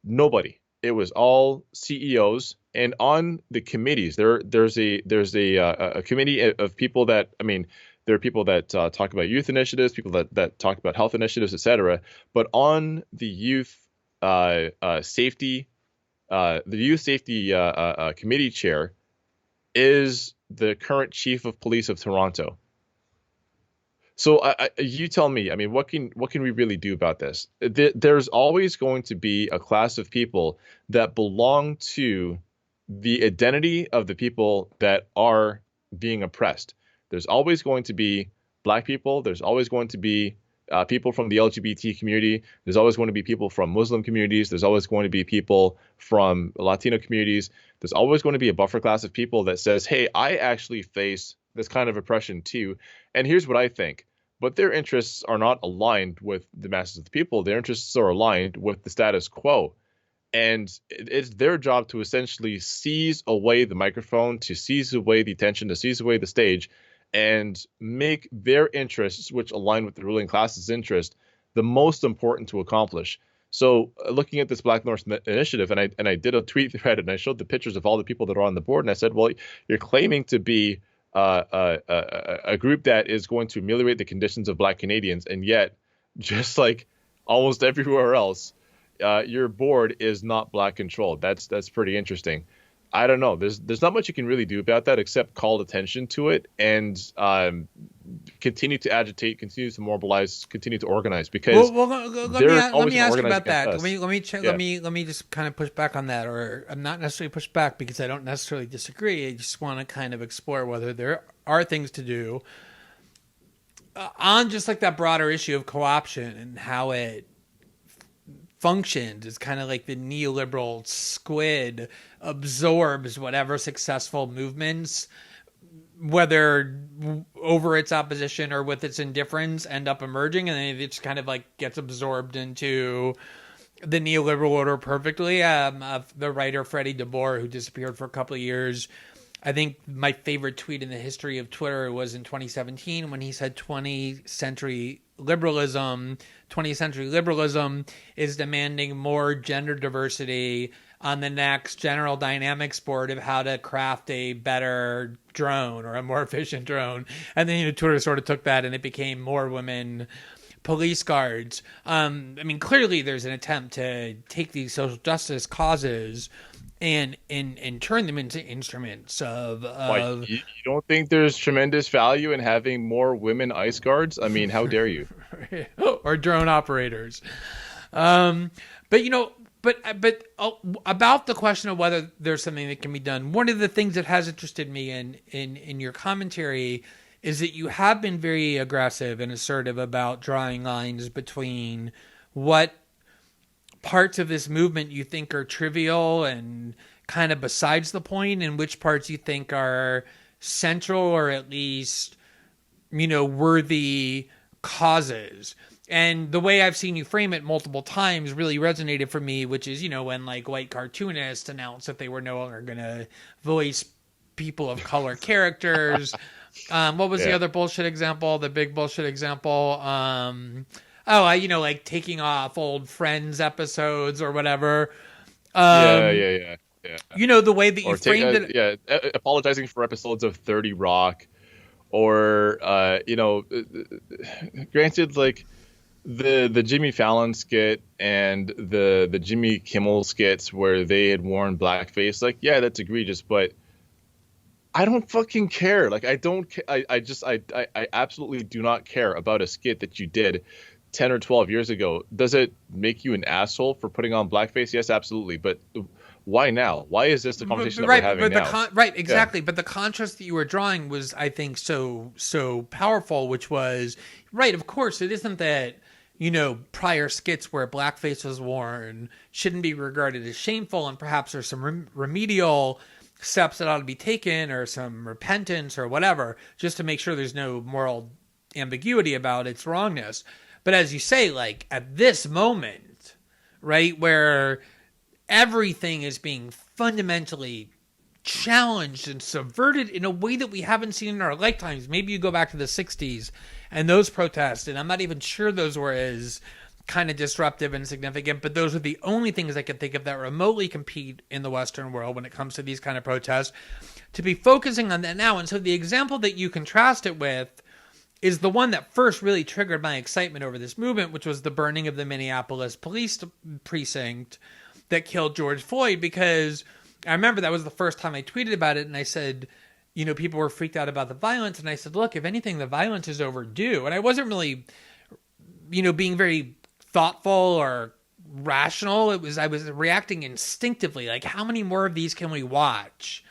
Nobody. it was all CEOs, and on the committees, there's a committee of people that, I mean, there are people that talk about youth initiatives, people that talk about health initiatives, etc. But on the youth safety, committee chair is the current chief of police of Toronto. So you tell me, I mean, what can we really do about this? There's always going to be a class of people that belong to the identity of the people that are being oppressed. There's always going to be Black people. There's always going to be people from the LGBT community. There's always going to be people from Muslim communities. There's always going to be people from Latino communities. There's always going to be a buffer class of people that says, hey, I actually face this kind of oppression too. And here's what I think. But their interests are not aligned with the masses of the people. Their interests are aligned with the status quo. And it's their job to essentially seize away the microphone, to seize away the attention, to seize away the stage, and make their interests, which align with the ruling class's interest, the most important to accomplish. So looking at this Black North initiative, and I did a tweet thread, and I showed the pictures of all the people that are on the board, and I said, well, you're claiming to be a group that is going to ameliorate the conditions of Black Canadians, and yet, just like almost everywhere else, your board is not Black controlled. That's pretty interesting. I don't know. There's not much you can really do about that except call attention to it and continue to agitate, continue to mobilize, continue to organize. Because let me ask you about that. Us. Let me check. Yeah. Let me just kind of push back on that, or not necessarily push back because I don't necessarily disagree. I just want to kind of explore whether there are things to do on just like that broader issue of co-option and how it functions. It's kind of like the neoliberal squid absorbs whatever successful movements, whether over its opposition or with its indifference, end up emerging, and then it just kind of like gets absorbed into the neoliberal order perfectly. The writer Freddie DeBoer, who disappeared for a couple of years, I think my favorite tweet in the history of Twitter was in 2017 when he said 20th century liberalism is demanding more gender diversity on the next General Dynamics board of how to craft a better drone or a more efficient drone. And then Twitter sort of took that and it became more women police guards. I mean, clearly there's an attempt to take these social justice causes and turn them into instruments of you don't think there's tremendous value in having more women ice guards? I mean, how dare you? Or drone operators. But about the question of whether there's something that can be done, one of the things that has interested me in your commentary is that you have been very aggressive and assertive about drawing lines between what parts of this movement you think are trivial and kind of besides the point, and which parts you think are central or at least, worthy causes. And the way I've seen you frame it multiple times really resonated for me, which is, when like white cartoonists announced that they were no longer going to voice people of color characters. What was the other bullshit example? The big bullshit example? Like taking off old Friends episodes or whatever. Yeah. The way that you framed it. Yeah, apologizing for episodes of 30 Rock, or granted, like the Jimmy Fallon skit and the Jimmy Kimmel skits where they had worn blackface. Like, yeah, that's egregious, but I don't fucking care. Like, I absolutely do not care about a skit that you did 10 or 12 years ago. Does it make you an asshole for putting on blackface? Yes, absolutely. But why now? Why is this the conversation that we're having now? Exactly. Yeah. But the contrast that you were drawing was, I think, so powerful, which was, right, of course, it isn't that, prior skits where blackface was worn shouldn't be regarded as shameful, and perhaps there's some remedial steps that ought to be taken or some repentance or whatever, just to make sure there's no moral ambiguity about its wrongness. But as you say, like at this moment, right, where everything is being fundamentally challenged and subverted in a way that we haven't seen in our lifetimes. Maybe you go back to the 60s and those protests, and I'm not even sure those were as kind of disruptive and significant, but those are the only things I can think of that remotely compete in the Western world when it comes to these kind of protests, to be focusing on that now. And so the example that you contrast it with is the one that first really triggered my excitement over this movement, which was the burning of the Minneapolis police precinct that killed George Floyd, because I remember that was the first time I tweeted about it, and I said, you know, people were freaked out about the violence, and I said, look, if anything, the violence is overdue. And I wasn't really, you know, being very thoughtful or rational. I was reacting instinctively, like, how many more of these can we watch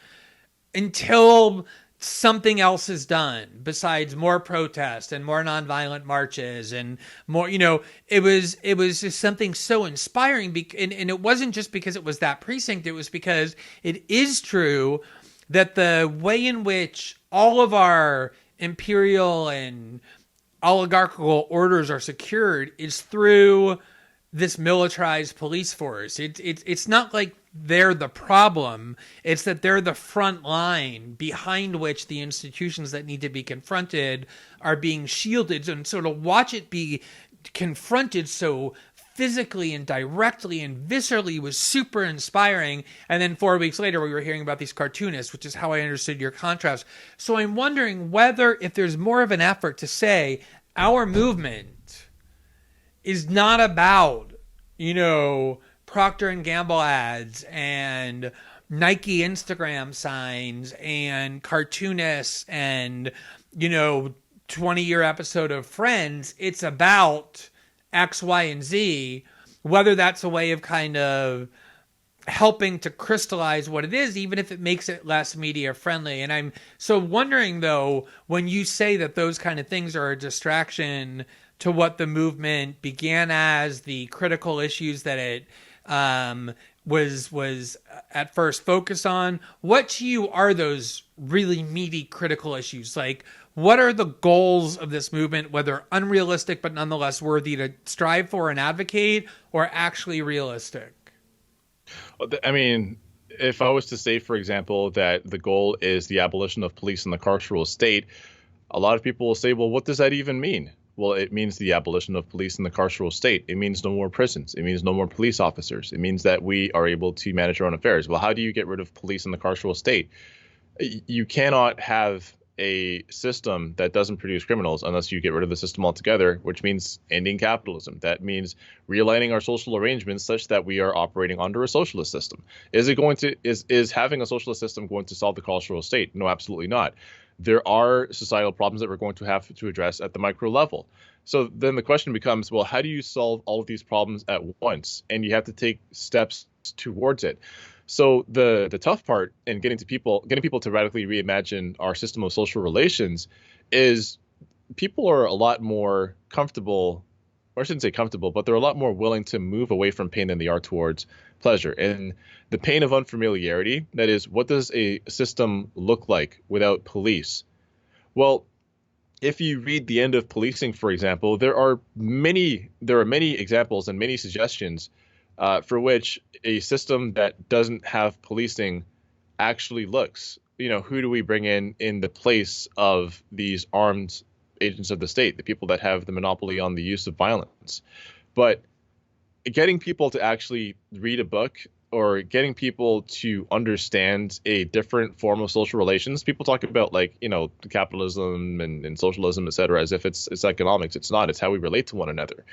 until something else is done besides more protest and more nonviolent marches and more, you know. It was just something so inspiring, and it wasn't just because it was that precinct. It was because it is true that the way in which all of our imperial and oligarchical orders are secured is through this militarized police force. It's not like they're the problem. It's that they're the front line behind which the institutions that need to be confronted are being shielded. And so to watch it be confronted so physically and directly and viscerally was super inspiring. And then 4 weeks later, we were hearing about these cartoonists, which is how I understood your contrast. So I'm wondering whether, if there's more of an effort to say our movement is not about, you know, Procter and Gamble ads and Nike Instagram signs and cartoonists and, you know, 20-year episode of Friends. It's about X, Y, and Z, whether that's a way of kind of helping to crystallize what it is, even if it makes it less media friendly. And I'm so wondering, though, when you say that those kind of things are a distraction to what the movement began as, the critical issues that it was at first focused on, what to you are those really meaty critical issues? Like, what are the goals of this movement, whether unrealistic but nonetheless worthy to strive for and advocate, or actually realistic? I mean, if I was to say, for example, that the goal is the abolition of police in the carceral state, a lot of people will say, well, what does that even mean? Well, it means the abolition of police in the carceral state. It means no more prisons. It means no more police officers. It means that we are able to manage our own affairs. Well, how do you get rid of police in the carceral state? You cannot have a system that doesn't produce criminals unless you get rid of the system altogether, which means ending capitalism. That means realigning our social arrangements such that we are operating under a socialist system. Is having a socialist system going to solve the carceral state? No, absolutely not. There are societal problems that we're going to have to address at the micro level. So then the question becomes, well, how do you solve all of these problems at once? And you have to take steps towards it. So the tough part in getting people to radically reimagine our system of social relations is people are a lot more comfortable, or I shouldn't say comfortable, but they're a lot more willing to move away from pain than they are towards pleasure. And the pain of unfamiliarity, that is, what does a system look like without police? Well, if you read The End of Policing, for example, there are many examples and many suggestions for which a system that doesn't have policing actually looks. You know, who do we bring in the place of these armed agents of the state, the people that have the monopoly on the use of violence? But getting people to actually read a book or getting people to understand a different form of social relations, people talk about, like, you know, capitalism and socialism, et cetera, as if it's economics. It's not. It's how we relate to one another.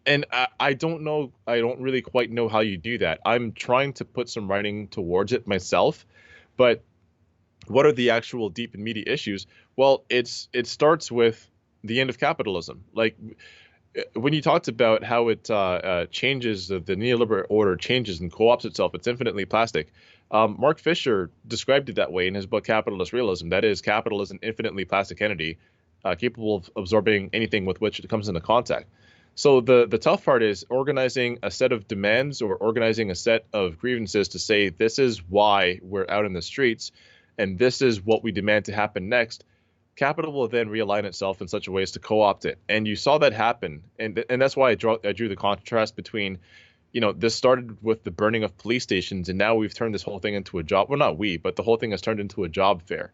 And I don't know. I don't really quite know how you do that. I'm trying to put some writing towards it myself. But what are the actual deep and meaty issues? Well, it starts with the end of capitalism. Like, when you talked about how it changes, the neoliberal order changes and co-opts itself, it's infinitely plastic. Mark Fisher described it that way in his book, Capitalist Realism. That is, capital is an infinitely plastic entity capable of absorbing anything with which it comes into contact. So the tough part is organizing a set of demands or organizing a set of grievances to say, this is why we're out in the streets and this is what we demand to happen next. Capital will then realign itself in such a way as to co-opt it. And you saw that happen. And that's why I drew the contrast between, you know, this started with the burning of police stations, and now we've turned this whole thing into a job. Well, not we, but the whole thing has turned into a job fair.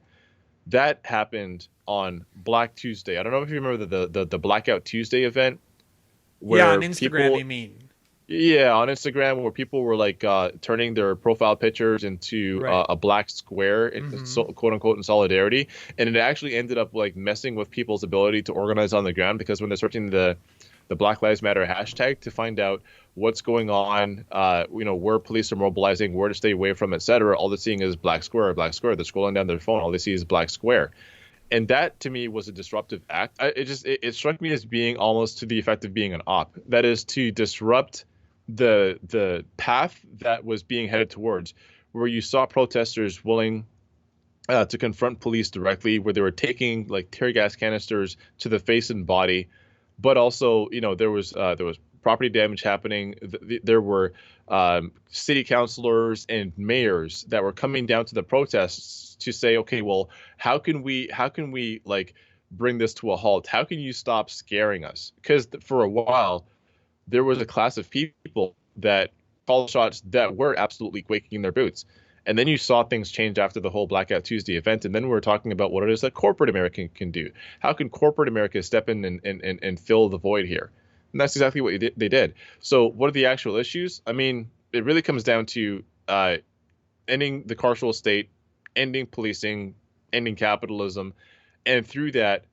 That happened on Black Tuesday. I don't know if you remember the Blackout Tuesday event, Yeah, on where Instagram, people, you mean? yeah, on Instagram, where people were like turning their profile pictures into Right. a black square, Mm-hmm. so, quote unquote, in solidarity, and it actually ended up like messing with people's ability to organize on the ground, because when they're searching the Black Lives Matter hashtag to find out what's going on, where police are mobilizing, where to stay away from, etc., all they're seeing is black square, black square. They're scrolling down their phone, all they see is black square. And that to me was a disruptive act. It struck me as being almost to the effect of being an op. That is, to disrupt the path that was being headed towards, where you saw protesters willing to confront police directly, where they were taking like tear gas canisters to the face and body, but also, there was property damage happening. There were city councilors and mayors that were coming down to the protests to say, okay, well, how can we like bring this to a halt? How can you stop scaring us? Because for a while there was a class of people that called shots that were absolutely quaking in their boots. And then you saw things change after the whole Blackout Tuesday event. And then we're talking about what it is that corporate America can do. How can corporate America step in and fill the void here? And that's exactly what they did. So what are the actual issues? I mean, it really comes down to ending the carceral state, ending policing, ending capitalism, and through that,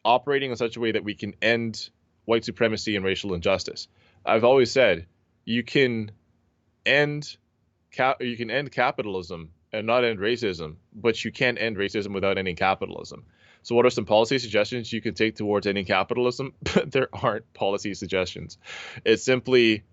operating in such a way that we can end white supremacy and racial injustice. I've always said you can end you can end capitalism and not end racism, but you can't end racism without ending capitalism. So what are some policy suggestions you can take towards ending capitalism? There aren't policy suggestions. It's simply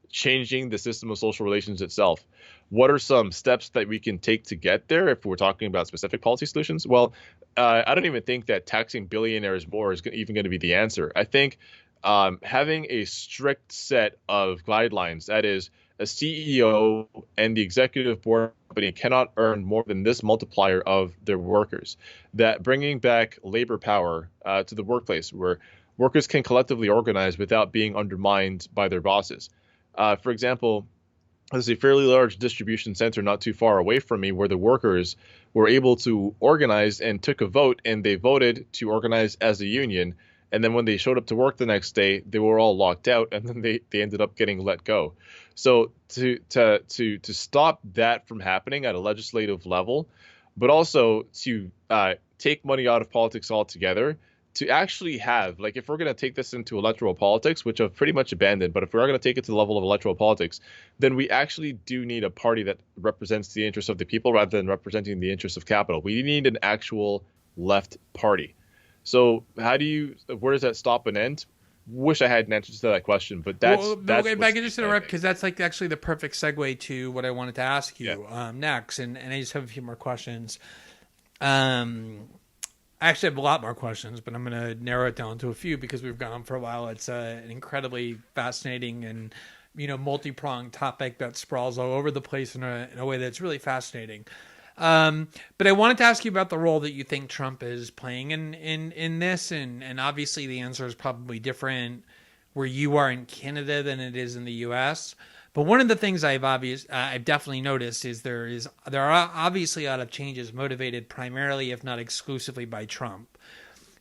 changing the system of social relations itself. What are some steps that we can take to get there if we're talking about specific policy solutions? Well, I don't even think that taxing billionaires more is even going to be the answer. I think having a strict set of guidelines, that is, a CEO and the executive board company cannot earn more than this multiplier of their workers. That bringing back labor power to the workplace, where workers can collectively organize without being undermined by their bosses. For example, there's a fairly large distribution center not too far away from me where the workers were able to organize and took a vote, and they voted to organize as a union. And then when they showed up to work the next day, they were all locked out, and then they ended up getting let go. So to stop that from happening at a legislative level, but also to take money out of politics altogether, to actually have, like, if we're going to take this into electoral politics, which I've pretty much abandoned, but if we're going to take it to the level of electoral politics, then we actually do need a party that represents the interests of the people rather than representing the interests of capital. We need an actual left party. So where does that stop and end? Wish I had an answer to that question, but that's If I what's could just driving. interrupt, because that's like actually the perfect segue to what I wanted to ask Yeah. you next, and I just have a few more questions. I actually have a lot more questions, but I'm going to narrow it down to a few because we've gone on for a while. It's an incredibly fascinating and multi-pronged topic that sprawls all over the place in a way that's really fascinating. But I wanted to ask you about the role that you think Trump is playing in this, and obviously the answer is probably different where you are in Canada than it is in the U.S. But one of the things I've definitely noticed is there are obviously a lot of changes motivated primarily, if not exclusively, by Trump.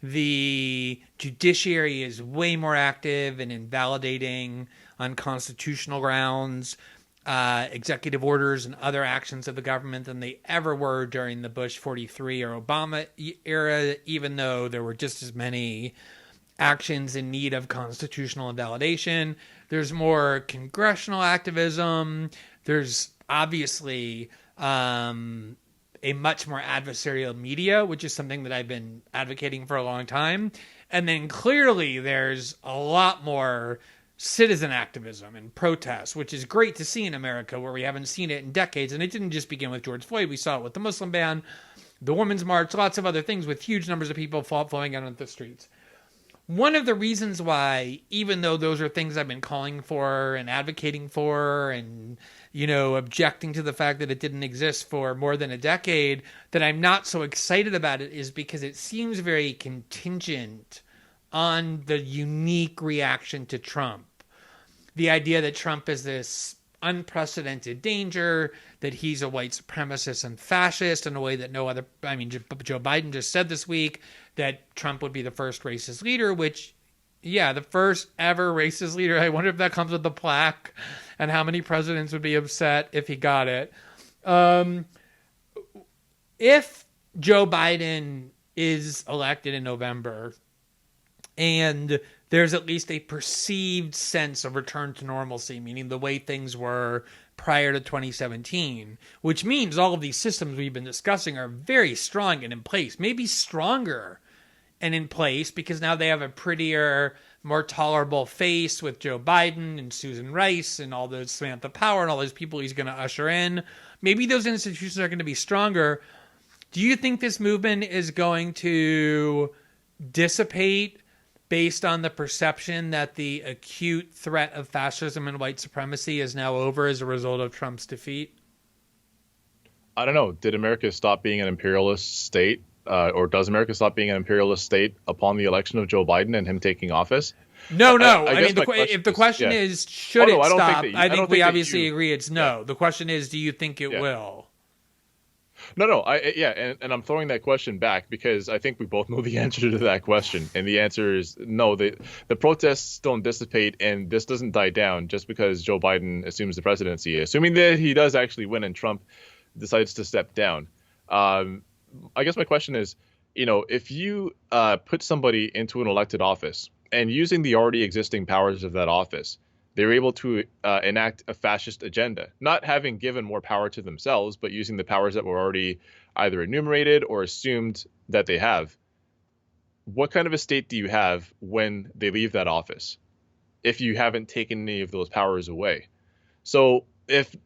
The judiciary is way more active in invalidating unconstitutional grounds executive orders and other actions of the government than they ever were during the Bush 43 or Obama era, even though there were just as many actions in need of constitutional invalidation. There's more congressional activism. There's obviously a much more adversarial media, which is something that I've been advocating for a long time. And then clearly there's a lot more citizen activism and protests, which is great to see in America, where we haven't seen it in decades. And it didn't just begin with George Floyd. We saw it with the Muslim ban, the Women's March, lots of other things with huge numbers of people flowing out onto the streets. One of the reasons why, even though those are things I've been calling for and advocating for and, objecting to the fact that it didn't exist for more than a decade, that I'm not so excited about it is because it seems very contingent on the unique reaction to Trump. The idea that Trump is this unprecedented danger, that he's a white supremacist and fascist in a way that no other, Joe Biden just said this week that Trump would be the first racist leader, which Yeah, the first ever racist leader. I wonder if that comes with the plaque and how many presidents would be upset if he got it. Um, if Joe Biden is elected in November and there's at least a perceived sense of return to normalcy, meaning the way things were prior to 2017, which means all of these systems we've been discussing are very strong and in place, maybe stronger and in place because now they have a prettier, more tolerable face with Joe Biden and Susan Rice and all those Samantha Power and all those people he's going to usher in. Maybe those institutions are going to be stronger. Do you think this movement is going to dissipate based on the perception that the acute threat of fascism and white supremacy is now over as a result of Trump's defeat? I don't know. Did America stop being an imperialist state? Or does America stop being an imperialist state upon the election of Joe Biden and him taking office? No. I mean, if the question is, should it stop? I think we obviously agree it's no. Yeah. The question is, do you think it will? No. And I'm throwing that question back because I think we both know the answer to that question. And the answer is no. The protests don't dissipate, and this doesn't die down just because Joe Biden assumes the presidency, assuming that he does actually win and Trump decides to step down. I guess my question is, if you put somebody into an elected office and using the already existing powers of that office, they were able to enact a fascist agenda, not having given more power to themselves, but using the powers that were already either enumerated or assumed that they have. What kind of a state do you have when they leave that office if you haven't taken any of those powers away? So if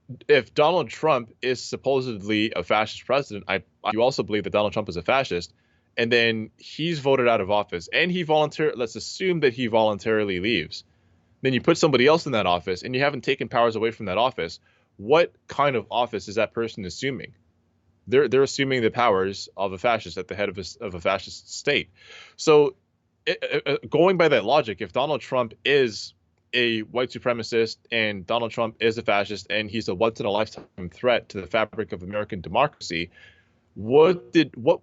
Donald Trump is supposedly a fascist president, you also believe that Donald Trump is a fascist, and then he's voted out of office, and let's assume that he voluntarily leaves. Then you put somebody else in that office, and you haven't taken powers away from that office. What kind of office is that person assuming? They're assuming the powers of a fascist at the head of a fascist state. So, going by that logic, if Donald Trump is a white supremacist and Donald Trump is a fascist and he's a once in a lifetime threat to the fabric of American democracy, what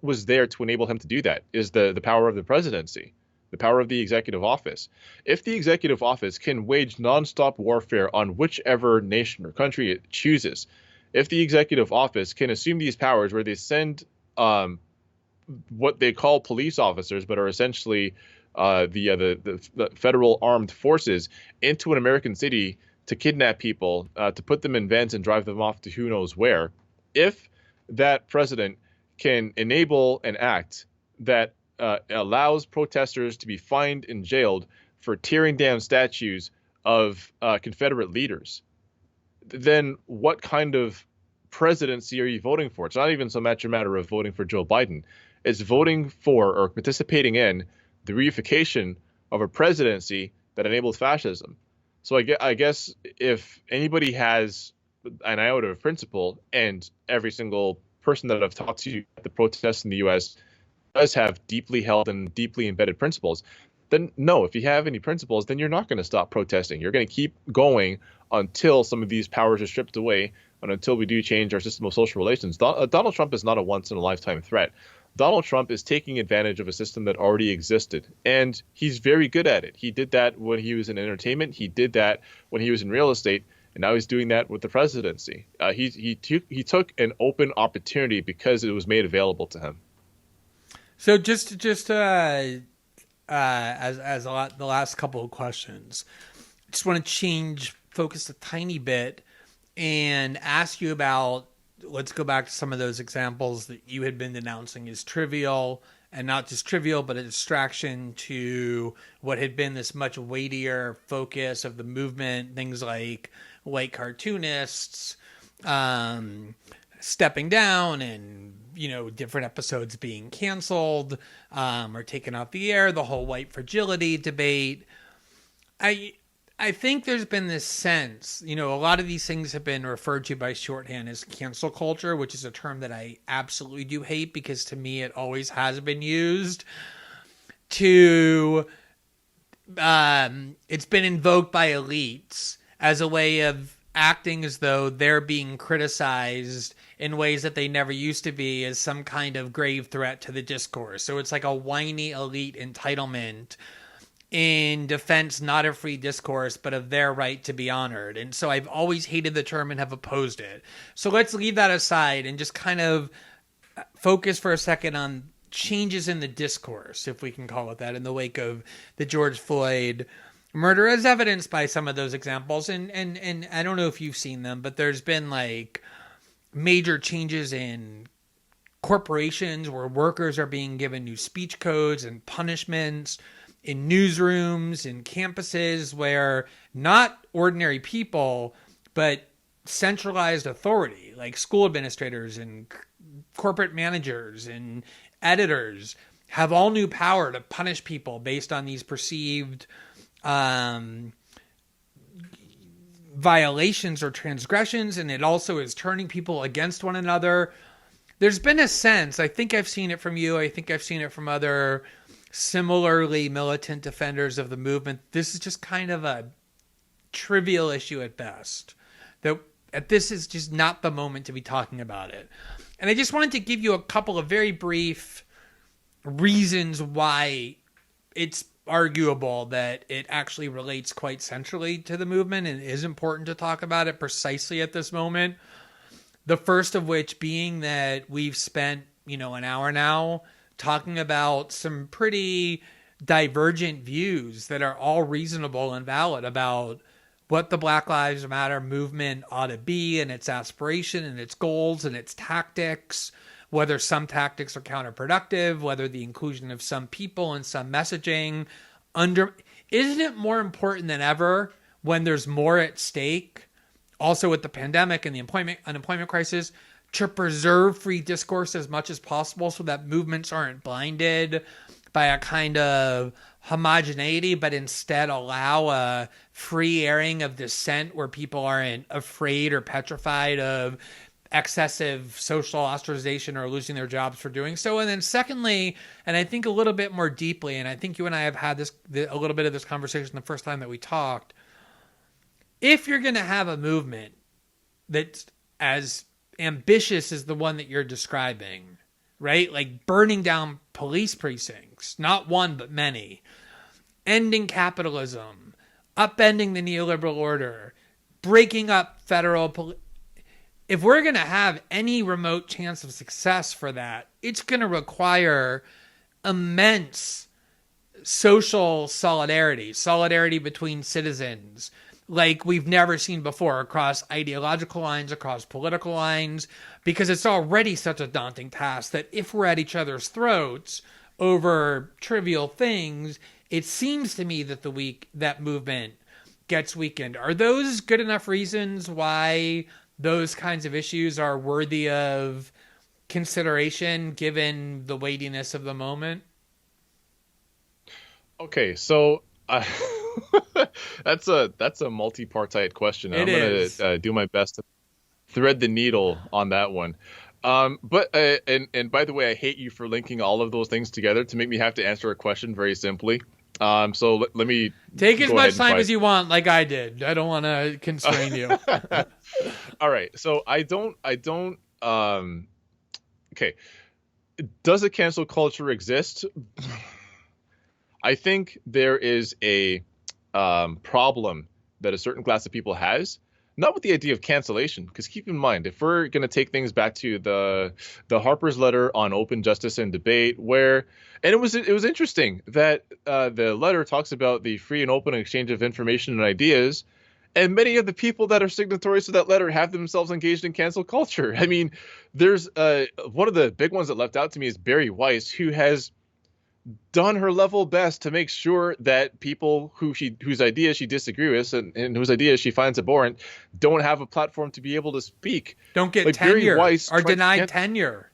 was there to enable him to do that? Is the power of the presidency, the power of the executive office. If the executive office can wage nonstop warfare on whichever nation or country it chooses, if the executive office can assume these powers where they send what they call police officers, but are essentially the federal armed forces into an American city to kidnap people, to put them in vans and drive them off to who knows where. If that president can enable an act that allows protesters to be fined and jailed for tearing down statues of Confederate leaders, then what kind of presidency are you voting for? It's not even so much a matter of voting for Joe Biden. It's voting for or participating in the reification of a presidency that enables fascism. So I guess if anybody has an iota of principle, and every single person that I've talked to at the protests in the U.S. does have deeply held and deeply embedded principles, then no, if you have any principles, then you're not going to stop protesting. You're going to keep going until some of these powers are stripped away and until we do change our system of social relations. Donald Trump is not a once-in-a-lifetime threat. Donald Trump is taking advantage of a system that already existed, and he's very good at it. He did that when he was in entertainment. He did that when he was in real estate, and now he's doing that with the presidency. He took an open opportunity because it was made available to him. So just the last couple of questions, I just want to change focus a tiny bit and ask you about. Let's go back to some of those examples that you had been denouncing as trivial, and not just trivial, but a distraction to what had been this much weightier focus of the movement. Things like white cartoonists stepping down and, different episodes being canceled or taken off the air, the whole white fragility debate. I think there's been this sense, a lot of these things have been referred to by shorthand as cancel culture, which is a term that I absolutely do hate because to me it always has been used to, it's been invoked by elites as a way of acting as though they're being criticized in ways that they never used to be as some kind of grave threat to the discourse. So it's like a whiny elite entitlement in defense not of free discourse, but of their right to be honored. And so I've always hated the term and have opposed it. So let's leave that aside and just kind of focus for a second on changes in the discourse, if we can call it that, in the wake of the George Floyd murder, as evidenced by some of those examples. And I don't know if you've seen them, but there's been like major changes in corporations where workers are being given new speech codes and punishments, in newsrooms, in campuses where not ordinary people, but centralized authority, like school administrators and corporate managers and editors, have all new power to punish people based on these perceived violations or transgressions. And it also is turning people against one another. There's been a sense, I think I've seen it from you, I think I've seen it from other similarly militant defenders of the movement, this is just kind of a trivial issue at best. That this is just not the moment to be talking about it. And I just wanted to give you a couple of very brief reasons why it's arguable that it actually relates quite centrally to the movement and is important to talk about it precisely at this moment. The first of which being that we've spent, an hour now talking about some pretty divergent views that are all reasonable and valid about what the Black Lives Matter movement ought to be and its aspiration and its goals and its tactics, whether some tactics are counterproductive, whether the inclusion of some people and some messaging isn't it more important than ever when there's more at stake, also with the pandemic and the unemployment crisis, to preserve free discourse as much as possible so that movements aren't blinded by a kind of homogeneity, but instead allow a free airing of dissent where people aren't afraid or petrified of excessive social ostracization or losing their jobs for doing so. And then secondly, and I think a little bit more deeply, and I think you and I have had a little bit of this conversation the first time that we talked, if you're going to have a movement that's as ambitious as the one that you're describing, right? Like burning down police precincts, not one, but many, ending capitalism, upending the neoliberal order, breaking up federal police. If we're going to have any remote chance of success for that, it's going to require immense social solidarity between citizens, like we've never seen before, across ideological lines, across political lines, because it's already such a daunting task that if we're at each other's throats over trivial things, it seems to me that that movement gets weakened. Are those good enough reasons why those kinds of issues are worthy of consideration given the weightiness of the moment? Okay, so that's a multi-partite question. I'm going to do my best to thread the needle on that one. But by the way, I hate you for linking all of those things together to make me have to answer a question very simply. So let me take as much time as you want, like I did. I don't want to constrain you. All right. So I don't. Okay. Does a cancel culture exist? I think there is a problem that a certain class of people has, not with the idea of cancellation, because keep in mind, if we're going to take things back to the Harper's letter on open justice and debate, and it was interesting that the letter talks about the free and open exchange of information and ideas, and many of the people that are signatories to that letter have themselves engaged in cancel culture. I mean, there's one of the big ones that left out to me is Bari Weiss, who has done her level best to make sure that people whose ideas she disagrees with and whose ideas she finds abhorrent don't have a platform to be able to speak. Don't get tenure or denied tenure.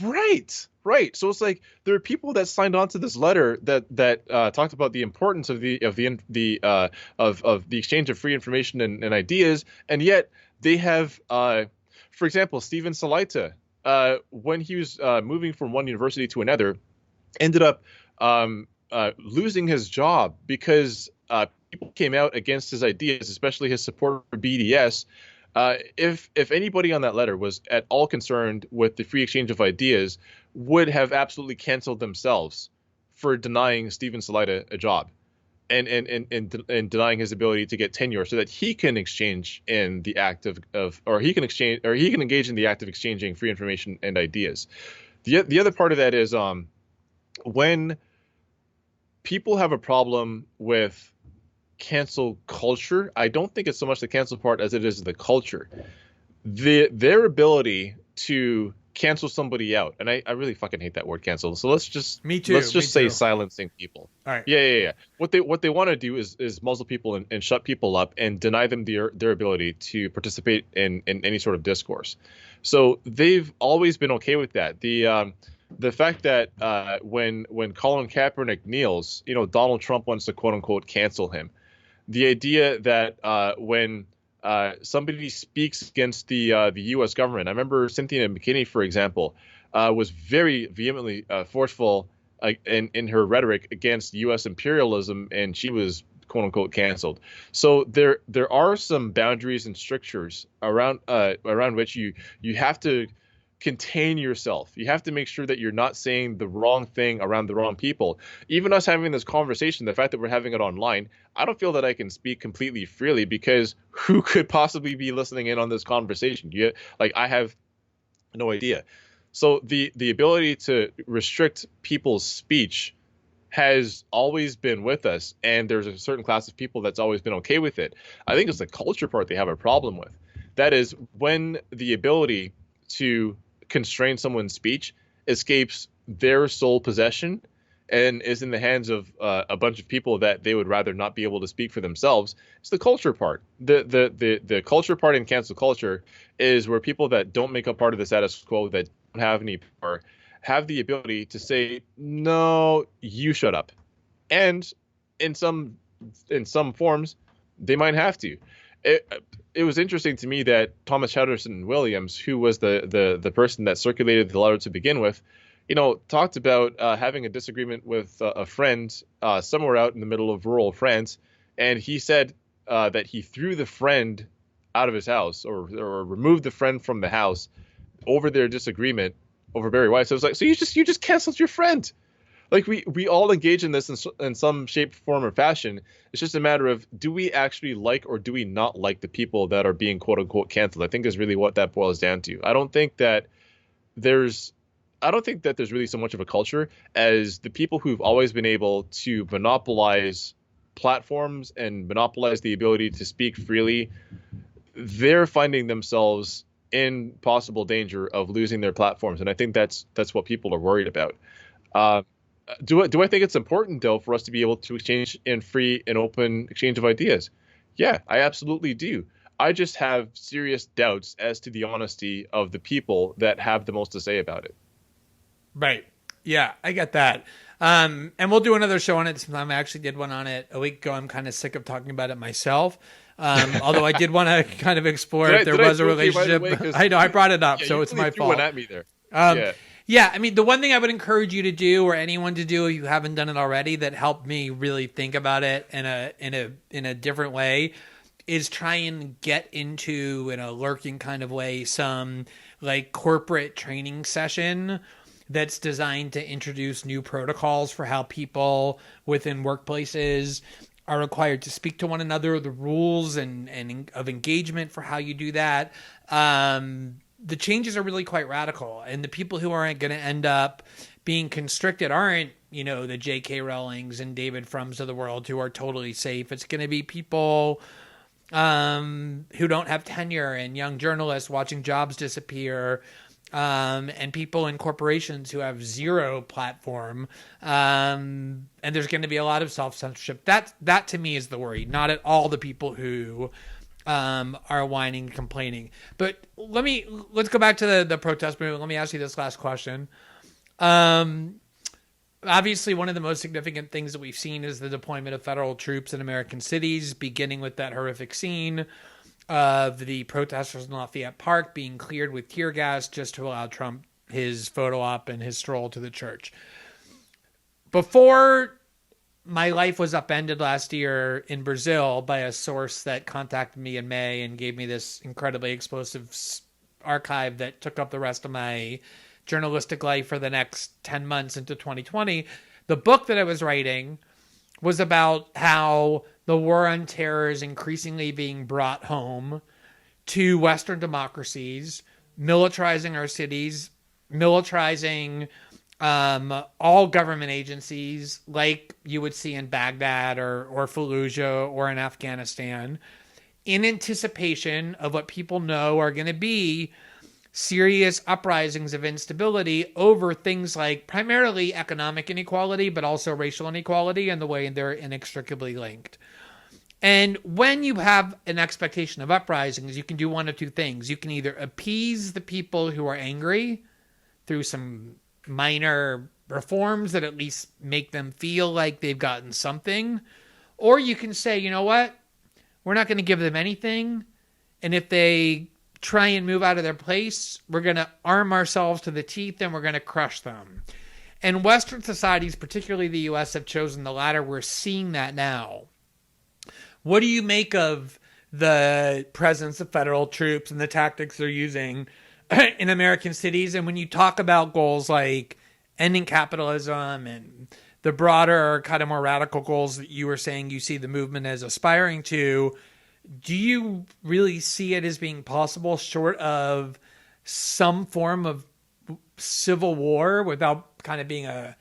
Right. So it's like there are people that signed on to this letter that talked about the importance of the exchange of free information and ideas, and yet they have, for example, Stephen Salaita, when he was moving from one university to another, ended up losing his job because people came out against his ideas, especially his support for BDS. If anybody on that letter was at all concerned with the free exchange of ideas, would have absolutely canceled themselves for denying Steven Salida a job and denying his ability to get tenure so that he can exchange in the act or he can engage in the act of exchanging free information and ideas. The other part of that is when people have a problem with cancel culture, I don't think it's so much the cancel part as it is the culture. Their ability to cancel somebody out, and I really fucking hate that word cancel. So let's just say silencing people. All right. Yeah. What they want to do is muzzle people and shut people up and deny them their ability to participate in any sort of discourse. So they've always been okay with that. The fact that when Colin Kaepernick kneels, Donald Trump wants to quote unquote cancel him. The idea that when somebody speaks against the U.S. government, I remember Cynthia McKinney, for example, was very vehemently forceful in her rhetoric against U.S. imperialism, and she was quote unquote canceled. So there are some boundaries and strictures around which you have to contain yourself. You have to make sure that you're not saying the wrong thing around the wrong people. Even us having this conversation, the fact that we're having it online, I don't feel that I can speak completely freely because who could possibly be listening in on this conversation? I have no idea. So the ability to restrict people's speech has always been with us, and there's a certain class of people that's always been okay with it. I think it's the culture part they have a problem with. That is when the ability to constrain someone's speech escapes their sole possession and is in the hands of a bunch of people that they would rather not be able to speak for themselves. It's the culture part. The culture part in cancel culture is where people that don't make up part of the status quo, that don't have any power, have the ability to say, no, you shut up. And in some forms, they might have to. It was interesting to me that Thomas Chatterton Williams, who was the person that circulated the letter to begin with, talked about having a disagreement with a friend somewhere out in the middle of rural France, and he said that he threw the friend out of his house or removed the friend from the house over their disagreement over Barry White. So it was like, so you just canceled your friend. Like we all engage in this in some shape, form, or fashion. It's just a matter of, do we actually like or do we not like the people that are being quote unquote canceled? I think is really what that boils down to. I don't think that there's really so much of a culture as the people who've always been able to monopolize platforms and monopolize the ability to speak freely. They're finding themselves in possible danger of losing their platforms, and I think that's what people are worried about. Do I think it's important, though, for us to be able to exchange in free and open exchange of ideas? Yeah, I absolutely do. I just have serious doubts as to the honesty of the people that have the most to say about it. Right. Yeah, I get that. And we'll do another show on it sometime. I actually did one on it a week ago. I'm kind of sick of talking about it myself. Although I did want to kind of explore if there was a relationship. I know I brought it up, so it's my fault. One at me there. Yeah, I mean, the one thing I would encourage you to do, or anyone to do if you haven't done it already, that helped me really think about it in a different way, is try and get into, in a lurking kind of way, some like corporate training session that's designed to introduce new protocols for how people within workplaces are required to speak to one another, the rules and of engagement for how you do that. The changes are really quite radical, and the people who aren't going to end up being constricted aren't, the J.K. Rowlings and David Frums of the world who are totally safe. It's going to be people who don't have tenure, and young journalists watching jobs disappear, and people in corporations who have zero platform. And there's going to be a lot of self-censorship. That to me is the worry, not at all the people who are whining and complaining. But let's go back to the protest movement. Let me ask you this last question. Obviously, one of the most significant things that we've seen is the deployment of federal troops in American cities, beginning with that horrific scene of the protesters in Lafayette Park being cleared with tear gas just to allow Trump his photo op and his stroll to the church. Before my life was upended last year in Brazil by a source that contacted me in May and gave me this incredibly explosive archive that took up the rest of my journalistic life for the next 10 months into 2020. The book that I was writing was about how the war on terror is increasingly being brought home to Western democracies, militarizing our cities, militarizing all government agencies like you would see in Baghdad or Fallujah or in Afghanistan, in anticipation of what people know are going to be serious uprisings of instability over things like primarily economic inequality, but also racial inequality and the way they're inextricably linked. And when you have an expectation of uprisings, you can do one of two things. You can either appease the people who are angry through some minor reforms that at least make them feel like they've gotten something, or you can say, you know what? We're not going to give them anything. And if they try and move out of their place, we're going to arm ourselves to the teeth and we're going to crush them. And Western societies, particularly the US, have chosen the latter. We're seeing that now. What do you make of the presence of federal troops and the tactics they're using in American cities? And when you talk about goals like ending capitalism and the broader, kind of more radical goals that you were saying you see the movement as aspiring to, do you really see it as being possible short of some form of civil war, without kind of being a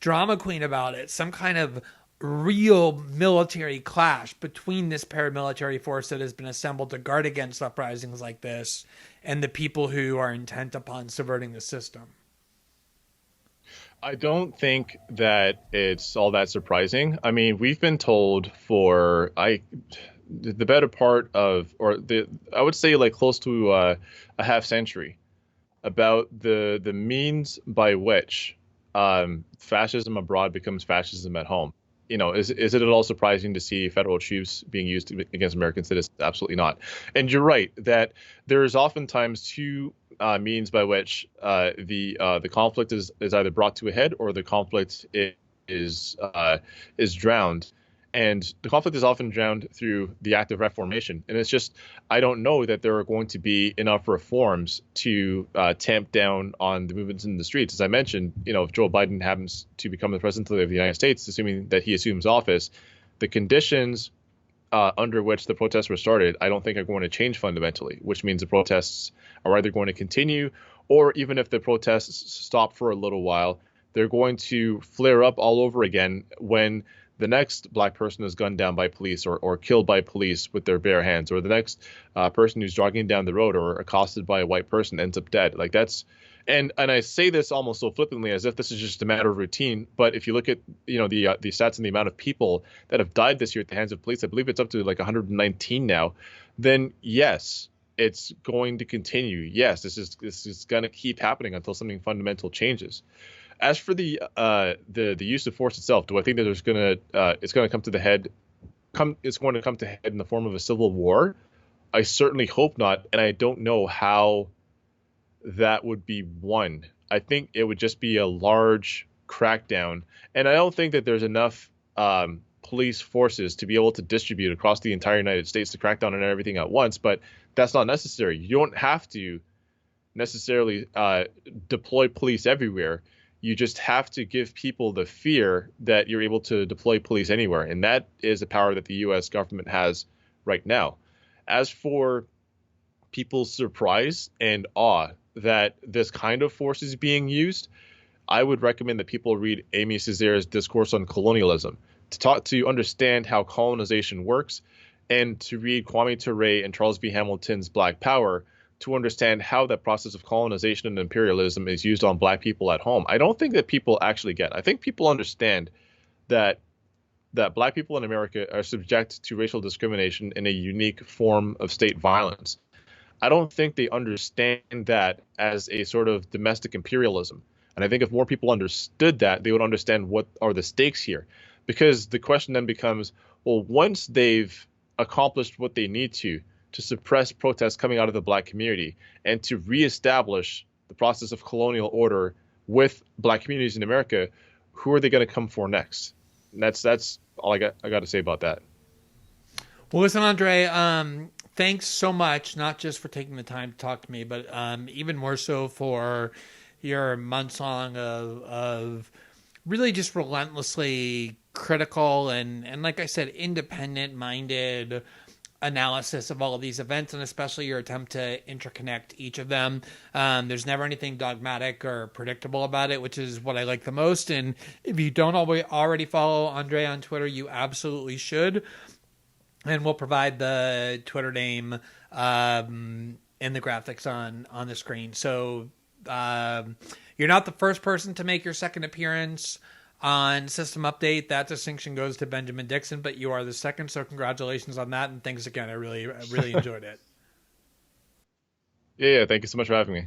drama queen about it, some kind of real military clash between this paramilitary force that has been assembled to guard against uprisings like this and the people who are intent upon subverting the system? I don't think that it's all that surprising. I mean, we've been told for the better part of, I would say like close to a half century, about the means by which fascism abroad becomes fascism at home. You know, is it at all surprising to see federal troops being used against American citizens? Absolutely not. And you're right that there is oftentimes two means by which the conflict is either brought to a head or the conflict is drowned. And the conflict is often drowned through the act of reformation. And it's just, I don't know that there are going to be enough reforms to tamp down on the movements in the streets. As I mentioned, you know, if Joe Biden happens to become the president of the United States, assuming that he assumes office, the conditions under which the protests were started, I don't think are going to change fundamentally, which means the protests are either going to continue, or even if the protests stop for a little while, they're going to flare up all over again when the next black person is gunned down by police or killed by police with their bare hands, or the next person who's jogging down the road or accosted by a white person ends up dead. Like that's, and I say this almost so flippantly as if this is just a matter of routine. But if you look at, you know, the stats and the amount of people that have died this year at the hands of police, I believe it's up to like 119 now. Then yes, it's going to continue. Yes, this is going to keep happening until something fundamental changes. As for the use of force itself, do I think that it's going to come to head in the form of a civil war? I certainly hope not, and I don't know how that would be won. I think it would just be a large crackdown, and I don't think that there's enough police forces to be able to distribute across the entire United States to crack down on everything at once. But that's not necessary. You don't have to necessarily deploy police everywhere. You just have to give people the fear that you're able to deploy police anywhere. And that is a power that the U.S. government has right now. As for people's surprise and awe that this kind of force is being used, I would recommend that people read Amy Cesar's Discourse on Colonialism to understand how colonization works, and to read Kwame Ture and Charles B. Hamilton's Black Power to understand how that process of colonization and imperialism is used on black people at home. I don't think that people actually get. I think people understand that black people in America are subject to racial discrimination in a unique form of state violence. I don't think they understand that as a sort of domestic imperialism. And I think if more people understood that, they would understand what are the stakes here. Because the question then becomes, well, once they've accomplished what they need to suppress protests coming out of the black community and to reestablish the process of colonial order with black communities in America, who are they going to come for next? And that's all I got to say about that. Well, listen, Andray, thanks so much, not just for taking the time to talk to me, but even more so for your months long of really just relentlessly critical and like I said, independent minded analysis of all of these events, and especially your attempt to interconnect each of them. There's never anything dogmatic or predictable about it, which is what I like the most. And if you don't already follow Andray on Twitter, you absolutely should. And we'll provide the Twitter name in the graphics on the screen. So you're not the first person to make your second appearance on System Update. That distinction goes to Benjamin Dixon, but you are the second, so congratulations on that, and thanks again. I really enjoyed it. Yeah, thank you so much for having me.